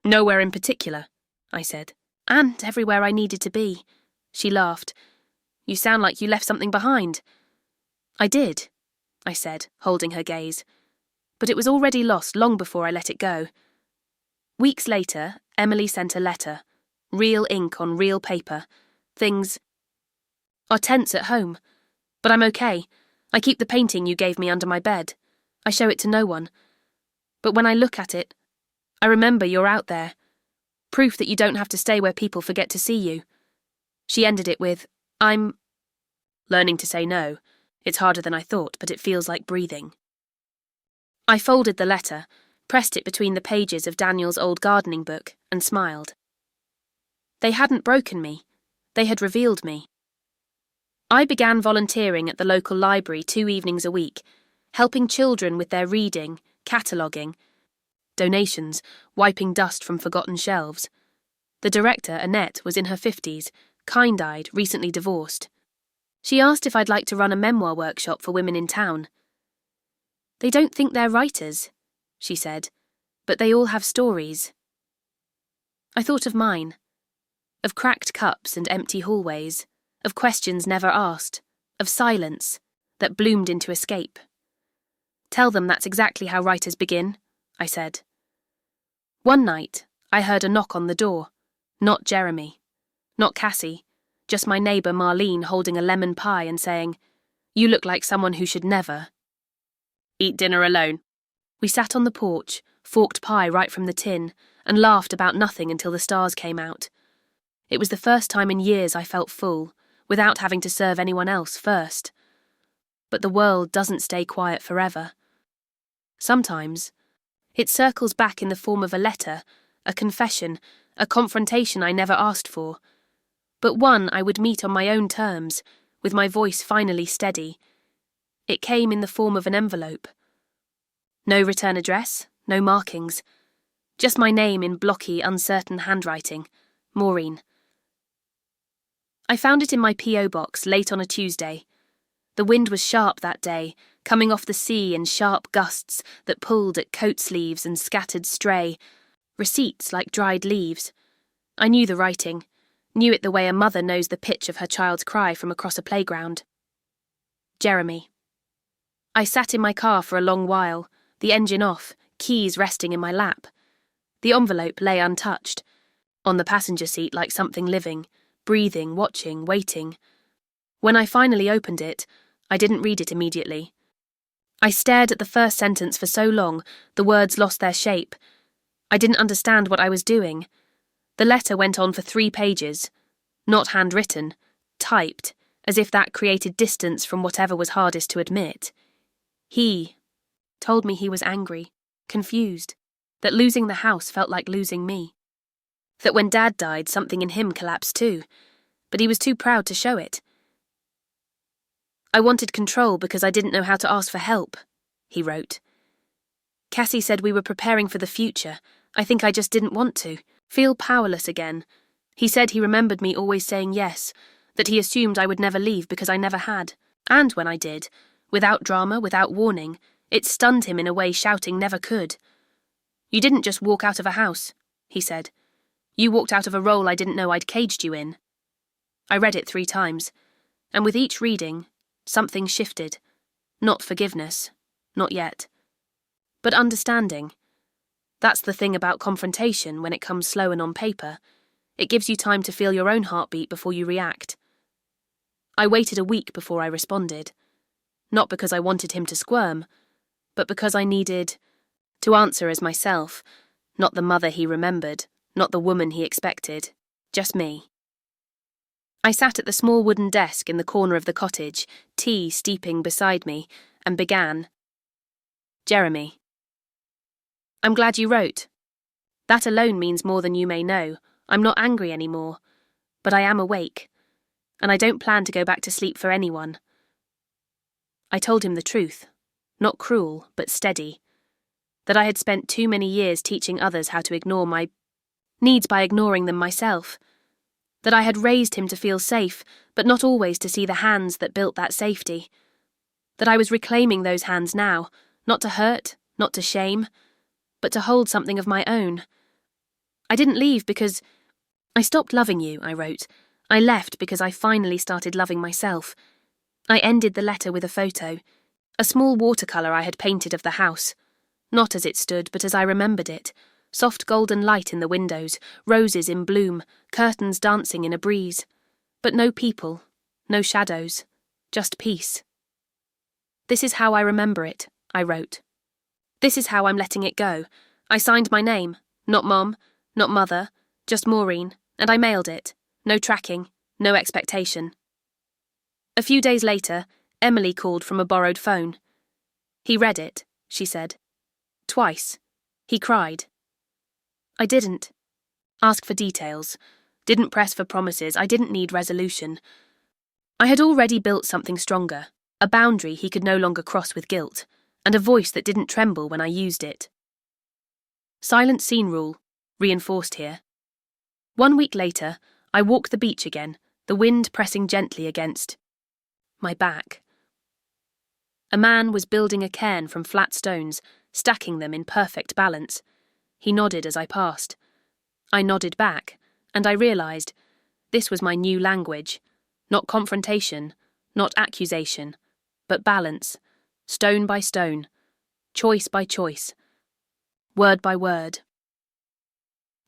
Nowhere in particular, I said, and everywhere I needed to be. She laughed. You sound like you left something behind. I did, I said, holding her gaze. But it was already lost long before I let it go. Weeks later, Emily sent a letter. Real ink on real paper. Things are tense at home. But I'm okay. I keep the painting you gave me under my bed. I show it to no one. But when I look at it, I remember you're out there. Proof that you don't have to stay where people forget to see you. She ended it with, I'm learning to say no. It's harder than I thought, but it feels like breathing. I folded the letter, pressed it between the pages of Daniel's old gardening book, and smiled. They hadn't broken me. They had revealed me. I began volunteering at the local library 2 evenings a week, helping children with their reading, cataloguing, donations, wiping dust from forgotten shelves. The director, Annette, was in her 50s, kind-eyed, recently divorced. She asked if I'd like to run a memoir workshop for women in town. They don't think they're writers, she said, but they all have stories. I thought of mine, of cracked cups and empty hallways, of questions never asked, of silence that bloomed into escape. Tell them that's exactly how writers begin, I said. One night, I heard a knock on the door. Not Jeremy, not Cassie, just my neighbour Marlene holding a lemon pie and saying, You look like someone who should never eat dinner alone. We sat on the porch, forked pie right from the tin, and laughed about nothing until the stars came out. It was the first time in years I felt full, without having to serve anyone else first. But the world doesn't stay quiet forever. Sometimes, it circles back in the form of a letter, a confession, a confrontation I never asked for, but one I would meet on my own terms, with my voice finally steady. It came in the form of an envelope. No return address, no markings, just my name in blocky, uncertain handwriting, Maureen. I found it in my P.O. box late on a Tuesday. The wind was sharp that day, coming off the sea in sharp gusts that pulled at coat sleeves and scattered stray, receipts like dried leaves. I knew the writing, knew it the way a mother knows the pitch of her child's cry from across a playground. Jeremy. I sat in my car for a long while, the engine off, keys resting in my lap. The envelope lay untouched, on the passenger seat like something living, breathing, watching, waiting. When I finally opened it, I didn't read it immediately. I stared at the first sentence for so long, the words lost their shape. I didn't understand what I was doing. The letter went on for 3 pages, not handwritten, typed, as if that created distance from whatever was hardest to admit. He told me he was angry, confused, that losing the house felt like losing me. That when Dad died, something in him collapsed too, but he was too proud to show it. I wanted control because I didn't know how to ask for help, he wrote. Cassie said we were preparing for the future. I think I just didn't want to. Feel powerless again. He said he remembered me always saying yes, that he assumed I would never leave because I never had. And when I did, without drama, without warning, it stunned him in a way shouting never could. You didn't just walk out of a house, he said. You walked out of a role I didn't know I'd caged you in. I read it 3 times, and with each reading, something shifted. Not forgiveness, not yet. But understanding. That's the thing about confrontation when it comes slow and on paper. It gives you time to feel your own heartbeat before you react. I waited a week before I responded. Not because I wanted him to squirm, but because I needed to answer as myself, not the mother he remembered, not the woman he expected, just me. I sat at the small wooden desk in the corner of the cottage, tea steeping beside me, and began. Jeremy. I'm glad you wrote. That alone means more than you may know. I'm not angry anymore, but I am awake, and I don't plan to go back to sleep for anyone. I told him the truth, not cruel, but steady, that I had spent too many years teaching others how to ignore my needs by ignoring them myself, that I had raised him to feel safe, but not always to see the hands that built that safety, that I was reclaiming those hands now, not to hurt, not to shame, but to hold something of my own. I didn't leave because I stopped loving you, I wrote. I left because I finally started loving myself. I ended the letter with a photo, a small watercolour I had painted of the house, not as it stood, but as I remembered it. Soft golden light in the windows, roses in bloom, curtains dancing in a breeze. But no people, no shadows, just peace. This is how I remember it, I wrote. This is how I'm letting it go. I signed my name, not Mom, not Mother, just Maureen, and I mailed it. No tracking, no expectation. A few days later, Emily called from a borrowed phone. He read it, she said. Twice. He cried. I didn't ask for details, didn't press for promises, I didn't need resolution. I had already built something stronger, a boundary he could no longer cross with guilt, and a voice that didn't tremble when I used it. Silent scene rule, reinforced here. 1 week later, I walked the beach again, the wind pressing gently against my back. A man was building a cairn from flat stones, stacking them in perfect balance. He nodded as I passed. I nodded back, and I realised this was my new language. Not confrontation, not accusation, but balance, stone by stone, choice by choice, word by word.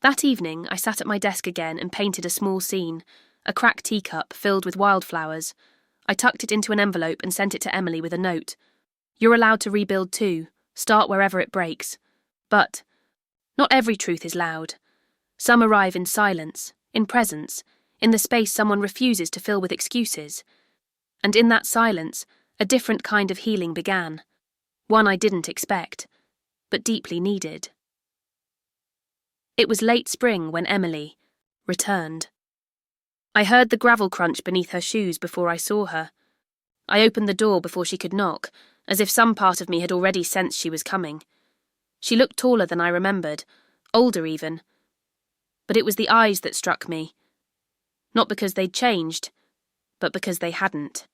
That evening, I sat at my desk again and painted a small scene, a cracked teacup filled with wildflowers. I tucked it into an envelope and sent it to Emily with a note. You're allowed to rebuild too, start wherever it breaks. But not every truth is loud. Some arrive in silence, in presence, in the space someone refuses to fill with excuses. And in that silence, a different kind of healing began. One I didn't expect, but deeply needed. It was late spring when Emily returned. I heard the gravel crunch beneath her shoes before I saw her. I opened the door before she could knock, as if some part of me had already sensed she was coming. She looked taller than I remembered, older even. But it was the eyes that struck me. Not because they'd changed, but because they hadn't.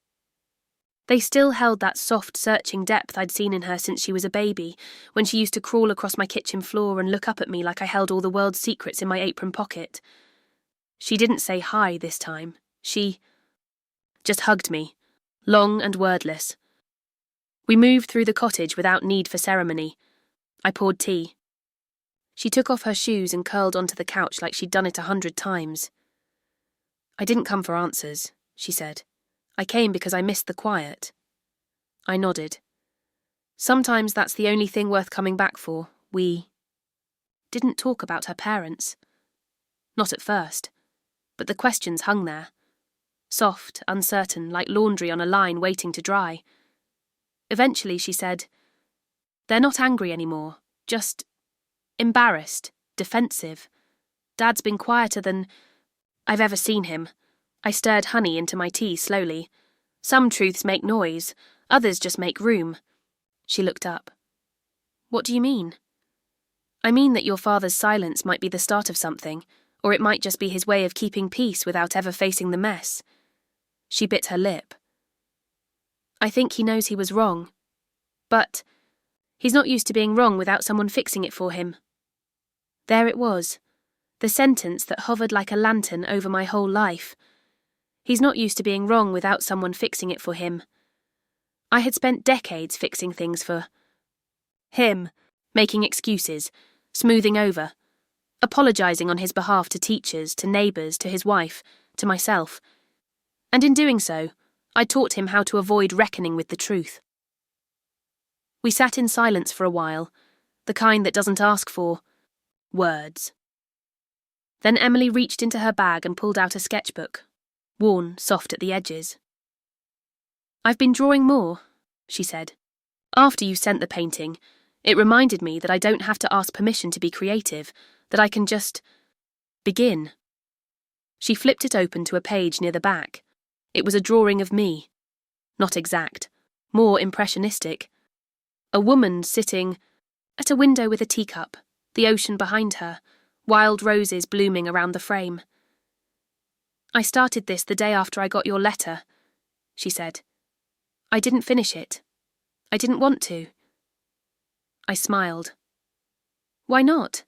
They still held that soft, searching depth I'd seen in her since she was a baby, when she used to crawl across my kitchen floor and look up at me like I held all the world's secrets in my apron pocket. She didn't say hi this time. She just hugged me, long and wordless. We moved through the cottage without need for ceremony. I poured tea. She took off her shoes and curled onto the couch like she'd done it 100 times. I didn't come for answers, she said. I came because I missed the quiet. I nodded. Sometimes that's the only thing worth coming back for. We didn't talk about her parents. Not at first, but the questions hung there. Soft, uncertain, like laundry on a line waiting to dry. Eventually she said, They're not angry anymore, just embarrassed, defensive. Dad's been quieter than I've ever seen him. I stirred honey into my tea slowly. Some truths make noise, others just make room. She looked up. What do you mean? I mean that your father's silence might be the start of something, or it might just be his way of keeping peace without ever facing the mess. She bit her lip. I think he knows he was wrong. But he's not used to being wrong without someone fixing it for him. There it was, the sentence that hovered like a lantern over my whole life. He's not used to being wrong without someone fixing it for him. I had spent decades fixing things for him, making excuses, smoothing over, apologising on his behalf to teachers, to neighbours, to his wife, to myself. And in doing so, I taught him how to avoid reckoning with the truth. We sat in silence for a while, the kind that doesn't ask for words. Then Emily reached into her bag and pulled out a sketchbook, worn, soft at the edges. I've been drawing more, she said. After you sent the painting, it reminded me that I don't have to ask permission to be creative, that I can just begin. She flipped it open to a page near the back. It was a drawing of me. Not exact, more impressionistic. A woman sitting at a window with a teacup, the ocean behind her, wild roses blooming around the frame. I started this the day after I got your letter, she said. I didn't finish it. I didn't want to. I smiled. Why not?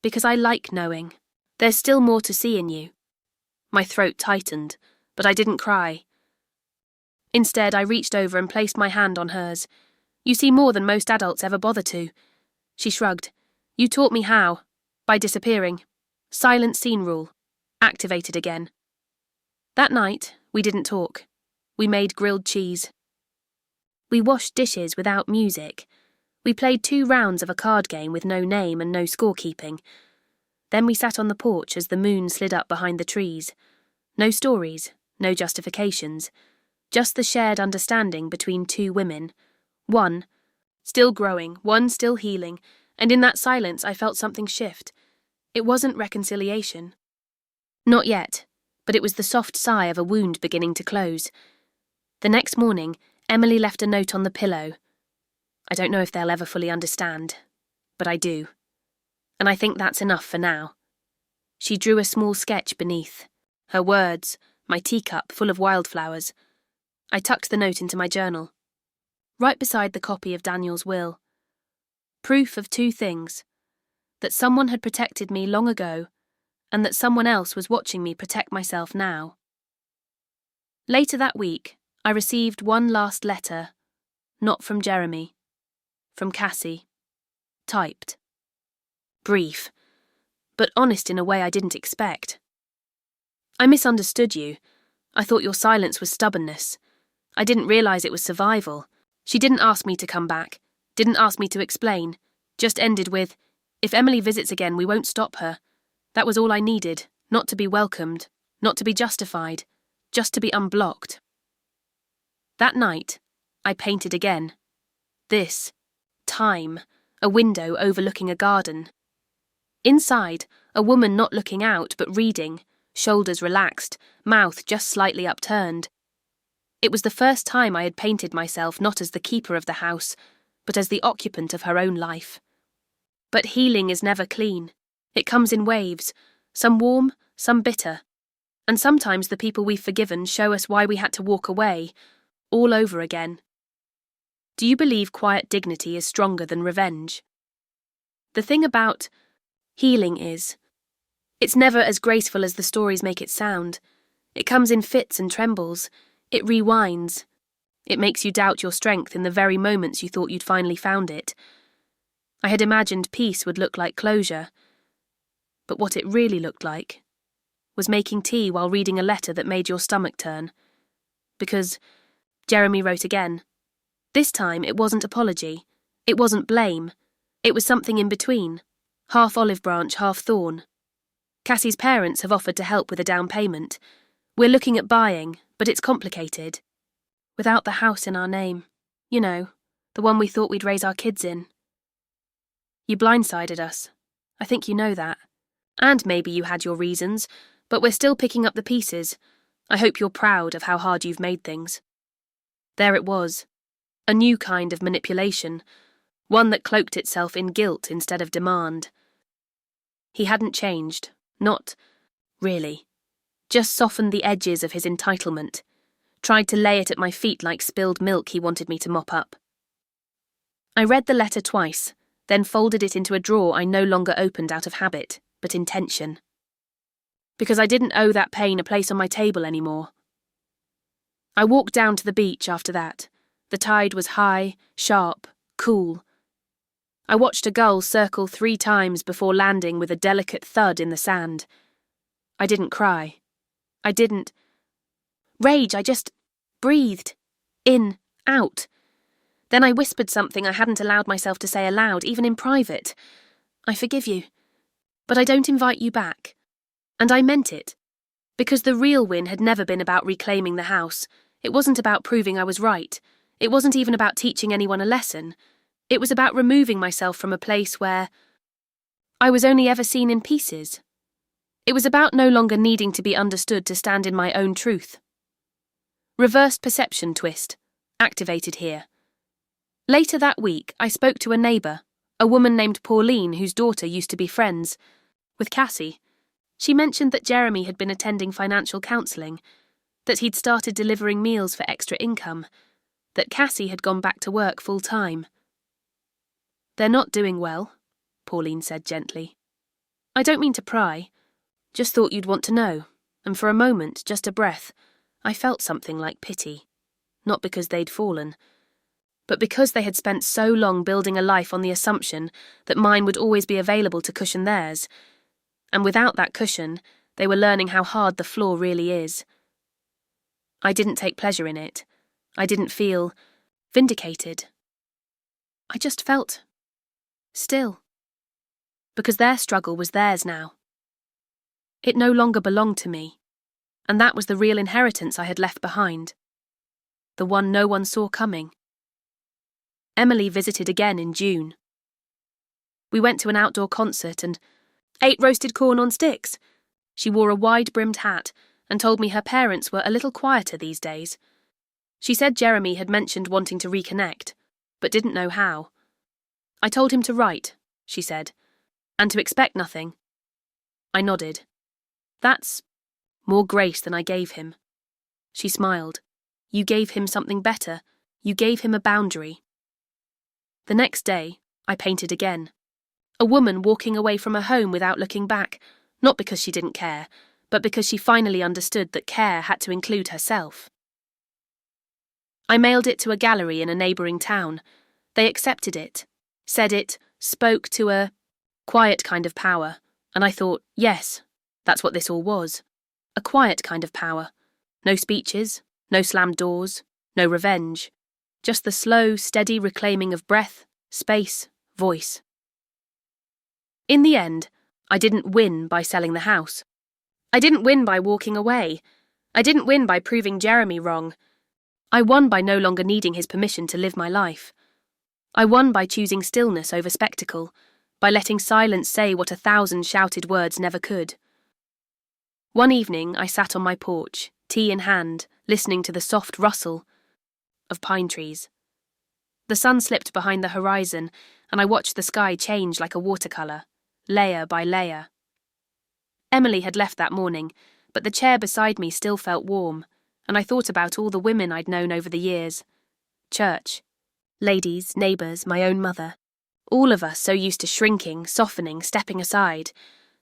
Because I like knowing. There's still more to see in you. My throat tightened, but I didn't cry. Instead, I reached over and placed my hand on hers. You see more than most adults ever bother to. She shrugged. You taught me how. By disappearing. Silent scene rule. Activated again. That night, we didn't talk. We made grilled cheese. We washed dishes without music. We played 2 rounds of a card game with no name and no scorekeeping. Then we sat on the porch as the moon slid up behind the trees. No stories, no justifications. Just the shared understanding between 2 women. One, still growing, one still healing, and in that silence I felt something shift. It wasn't reconciliation. Not yet, but it was the soft sigh of a wound beginning to close. The next morning, Emily left a note on the pillow. I don't know if they'll ever fully understand, but I do. And I think that's enough for now. She drew a small sketch beneath. Her words, my teacup full of wildflowers. I tucked the note into my journal. Right beside the copy of Daniel's will. Proof of 2 things. That someone had protected me long ago, and that someone else was watching me protect myself now. Later that week, I received one last letter, not from Jeremy, from Cassie, typed. Brief, but honest in a way I didn't expect. I misunderstood you. I thought your silence was stubbornness. I didn't realise it was survival. She didn't ask me to come back, didn't ask me to explain, just ended with, if Emily visits again, we won't stop her. That was all I needed, not to be welcomed, not to be justified, just to be unblocked. That night, I painted again. This time, a window overlooking a garden. Inside, a woman not looking out but reading, shoulders relaxed, mouth just slightly upturned. It was the first time I had painted myself not as the keeper of the house, but as the occupant of her own life. But healing is never clean. It comes in waves, some warm, some bitter. And sometimes the people we've forgiven show us why we had to walk away, all over again. Do you believe quiet dignity is stronger than revenge? The thing about healing is, it's never as graceful as the stories make it sound. It comes in fits and trembles. It rewinds. It makes you doubt your strength in the very moments you thought you'd finally found it. I had imagined peace would look like closure. But what it really looked like was making tea while reading a letter that made your stomach turn. Because Jeremy wrote again. This time it wasn't apology. It wasn't blame. It was something in between. Half olive branch, half thorn. Cassie's parents have offered to help with a down payment. We're looking at buying, but it's complicated. Without the house in our name. You know, the one we thought we'd raise our kids in. You blindsided us. I think you know that. And maybe you had your reasons, but we're still picking up the pieces. I hope you're proud of how hard you've made things. There it was. A new kind of manipulation. One that cloaked itself in guilt instead of demand. He hadn't changed. Not really. Just softened the edges of his entitlement. Tried to lay it at my feet like spilled milk he wanted me to mop up. I read the letter twice, then folded it into a drawer I no longer opened out of habit, but intention. Because I didn't owe that pain a place on my table anymore. I walked down to the beach after that. The tide was high, sharp, cool. I watched a gull circle 3 times before landing with a delicate thud in the sand. I didn't cry. I didn't rage, I just breathed. In, out. Then I whispered something I hadn't allowed myself to say aloud, even in private. I forgive you. But I don't invite you back. And I meant it. Because the real win had never been about reclaiming the house. It wasn't about proving I was right. It wasn't even about teaching anyone a lesson. It was about removing myself from a place where I was only ever seen in pieces. It was about no longer needing to be understood to stand in my own truth. Reversed perception twist, activated here. Later that week, I spoke to a neighbour, a woman named Pauline whose daughter used to be friends with Cassie. She mentioned that Jeremy had been attending financial counselling, that he'd started delivering meals for extra income, that Cassie had gone back to work full-time. They're not doing well, Pauline said gently. I don't mean to pry. Just thought you'd want to know, and for a moment, just a breath, I felt something like pity. Not because they'd fallen, but because they had spent so long building a life on the assumption that mine would always be available to cushion theirs, and without that cushion, they were learning how hard the floor really is. I didn't take pleasure in it. I didn't feel vindicated. I just felt still. Because their struggle was theirs now. It no longer belonged to me, and that was the real inheritance I had left behind. The one no one saw coming. Emily visited again in June. We went to an outdoor concert and ate roasted corn on sticks. She wore a wide-brimmed hat and told me her parents were a little quieter these days. She said Jeremy had mentioned wanting to reconnect, but didn't know how. I told him to write, she said, and to expect nothing. I nodded. That's more grace than I gave him. She smiled. You gave him something better. You gave him a boundary. The next day, I painted again. A woman walking away from a home without looking back, not because she didn't care, but because she finally understood that care had to include herself. I mailed it to a gallery in a neighbouring town. They accepted it, said it spoke to a quiet kind of power, and I thought, yes, that's what this all was. A quiet kind of power. No speeches, no slammed doors, no revenge. Just the slow, steady reclaiming of breath, space, voice. In the end, I didn't win by selling the house. I didn't win by walking away. I didn't win by proving Jeremy wrong. I won by no longer needing his permission to live my life. I won by choosing stillness over spectacle, by letting silence say what 1,000 shouted words never could. One evening, I sat on my porch, tea in hand, listening to the soft rustle of pine trees. The sun slipped behind the horizon, and I watched the sky change like a watercolour, layer by layer. Emily had left that morning, but the chair beside me still felt warm, and I thought about all the women I'd known over the years. Church, ladies, neighbours, my own mother. All of us so used to shrinking, softening, stepping aside.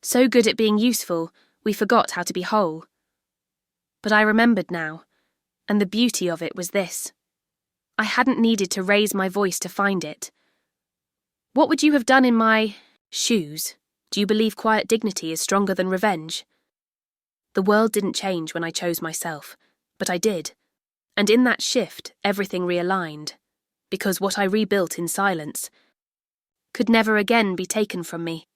So good at being useful, we forgot how to be whole. But I remembered now, and the beauty of it was this. I hadn't needed to raise my voice to find it. What would you have done in my shoes? Do you believe quiet dignity is stronger than revenge? The world didn't change when I chose myself, but I did. And in that shift, everything realigned. Because what I rebuilt in silence could never again be taken from me.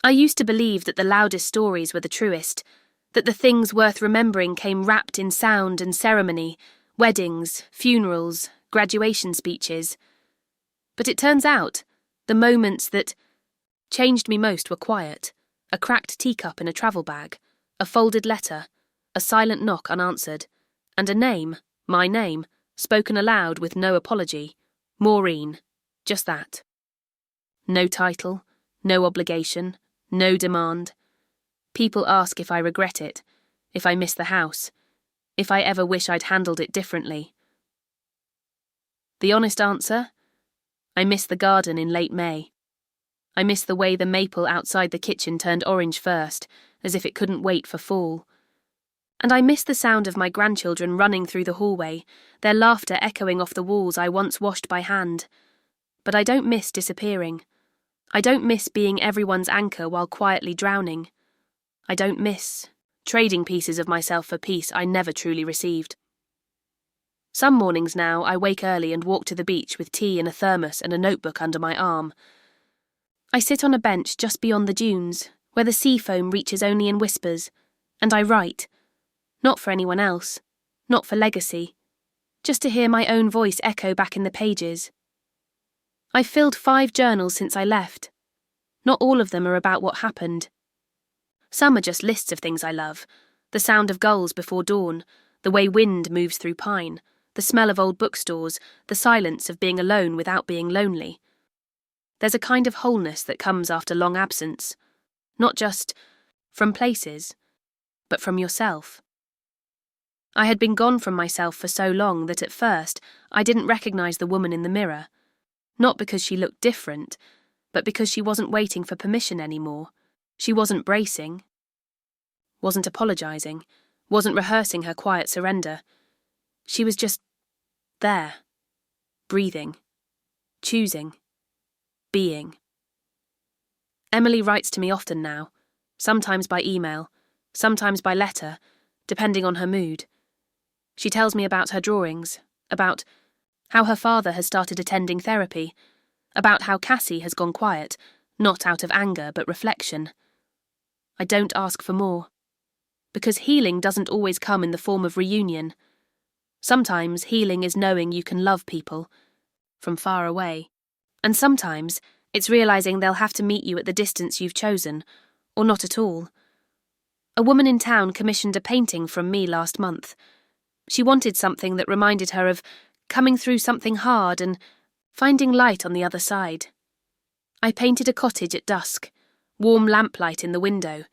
I used to believe that the loudest stories were the truest, that the things worth remembering came wrapped in sound and ceremony, weddings, funerals, graduation speeches. But it turns out, the moments that changed me most were quiet, a cracked teacup in a travel bag, a folded letter, a silent knock unanswered, and a name, my name, spoken aloud with no apology. Maureen. Just that. No title, no obligation, no demand. People ask if I regret it, if I miss the house, if I ever wish I'd handled it differently. The honest answer? I miss the garden in late May. I miss the way the maple outside the kitchen turned orange first, as if it couldn't wait for fall. And I miss the sound of my grandchildren running through the hallway, their laughter echoing off the walls I once washed by hand. But I don't miss disappearing. I don't miss being everyone's anchor while quietly drowning. I don't miss trading pieces of myself for peace I never truly received. Some mornings now I wake early and walk to the beach with tea in a thermos and a notebook under my arm. I sit on a bench just beyond the dunes, where the sea foam reaches only in whispers, and I write. Not for anyone else, not for legacy, just to hear my own voice echo back in the pages. I've filled 5 journals since I left. Not all of them are about what happened. Some are just lists of things I love, the sound of gulls before dawn, the way wind moves through pine, the smell of old bookstores, the silence of being alone without being lonely. There's a kind of wholeness that comes after long absence, not just from places, but from yourself. I had been gone from myself for so long that at first I didn't recognise the woman in the mirror, not because she looked different, but because she wasn't waiting for permission anymore. She wasn't bracing, wasn't apologising, wasn't rehearsing her quiet surrender. She was just there, breathing, choosing, being. Emily writes to me often now, sometimes by email, sometimes by letter, depending on her mood. She tells me about her drawings, about how her father has started attending therapy, about how Cassie has gone quiet, not out of anger but reflection. I don't ask for more, because healing doesn't always come in the form of reunion. Sometimes healing is knowing you can love people from far away, and sometimes it's realising they'll have to meet you at the distance you've chosen, or not at all. A woman in town commissioned a painting from me last month. She wanted something that reminded her of coming through something hard and finding light on the other side. I painted a cottage at dusk, warm lamplight in the window,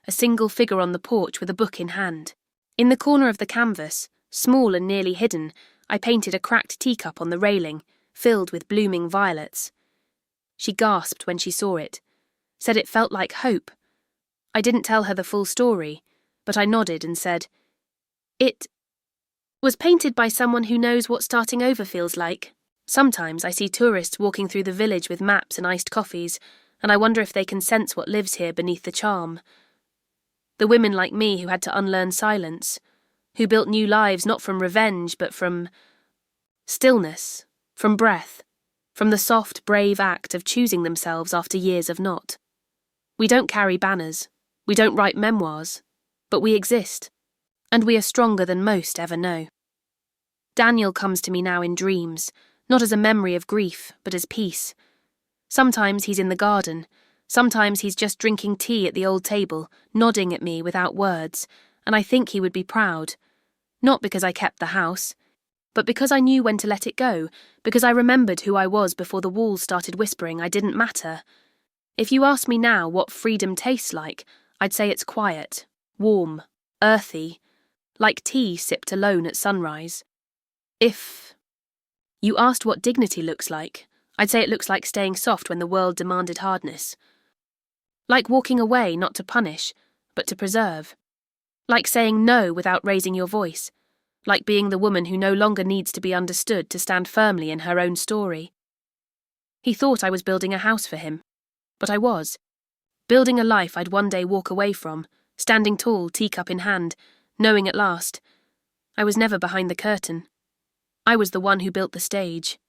a single figure on the porch with a book in hand. In the corner of the canvas, small and nearly hidden, I painted a cracked teacup on the railing, filled with blooming violets. She gasped when she saw it, said it felt like hope. I didn't tell her the full story, but I nodded and said, "It was painted by someone who knows what starting over feels like. Sometimes I see tourists walking through the village with maps and iced coffees, and I wonder if they can sense what lives here beneath the charm. The women like me who had to unlearn silence, who built new lives not from revenge but from stillness, from breath, from the soft, brave act of choosing themselves after years of not. We don't carry banners, we don't write memoirs, but we exist, and we are stronger than most ever know." Daniel comes to me now in dreams, not as a memory of grief, but as peace. Sometimes he's in the garden, sometimes he's just drinking tea at the old table, nodding at me without words, and I think he would be proud. Not because I kept the house, but because I knew when to let it go, because I remembered who I was before the walls started whispering I didn't matter. If you ask me now what freedom tastes like, I'd say it's quiet, warm, earthy, like tea sipped alone at sunrise. If you asked what dignity looks like, I'd say it looks like staying soft when the world demanded hardness. Like walking away not to punish, but to preserve. Like saying no without raising your voice. Like being the woman who no longer needs to be understood to stand firmly in her own story. He thought I was building a house for him, but I was. Building a life I'd one day walk away from, standing tall, teacup in hand, knowing at last I was never behind the curtain. I was the one who built the stage.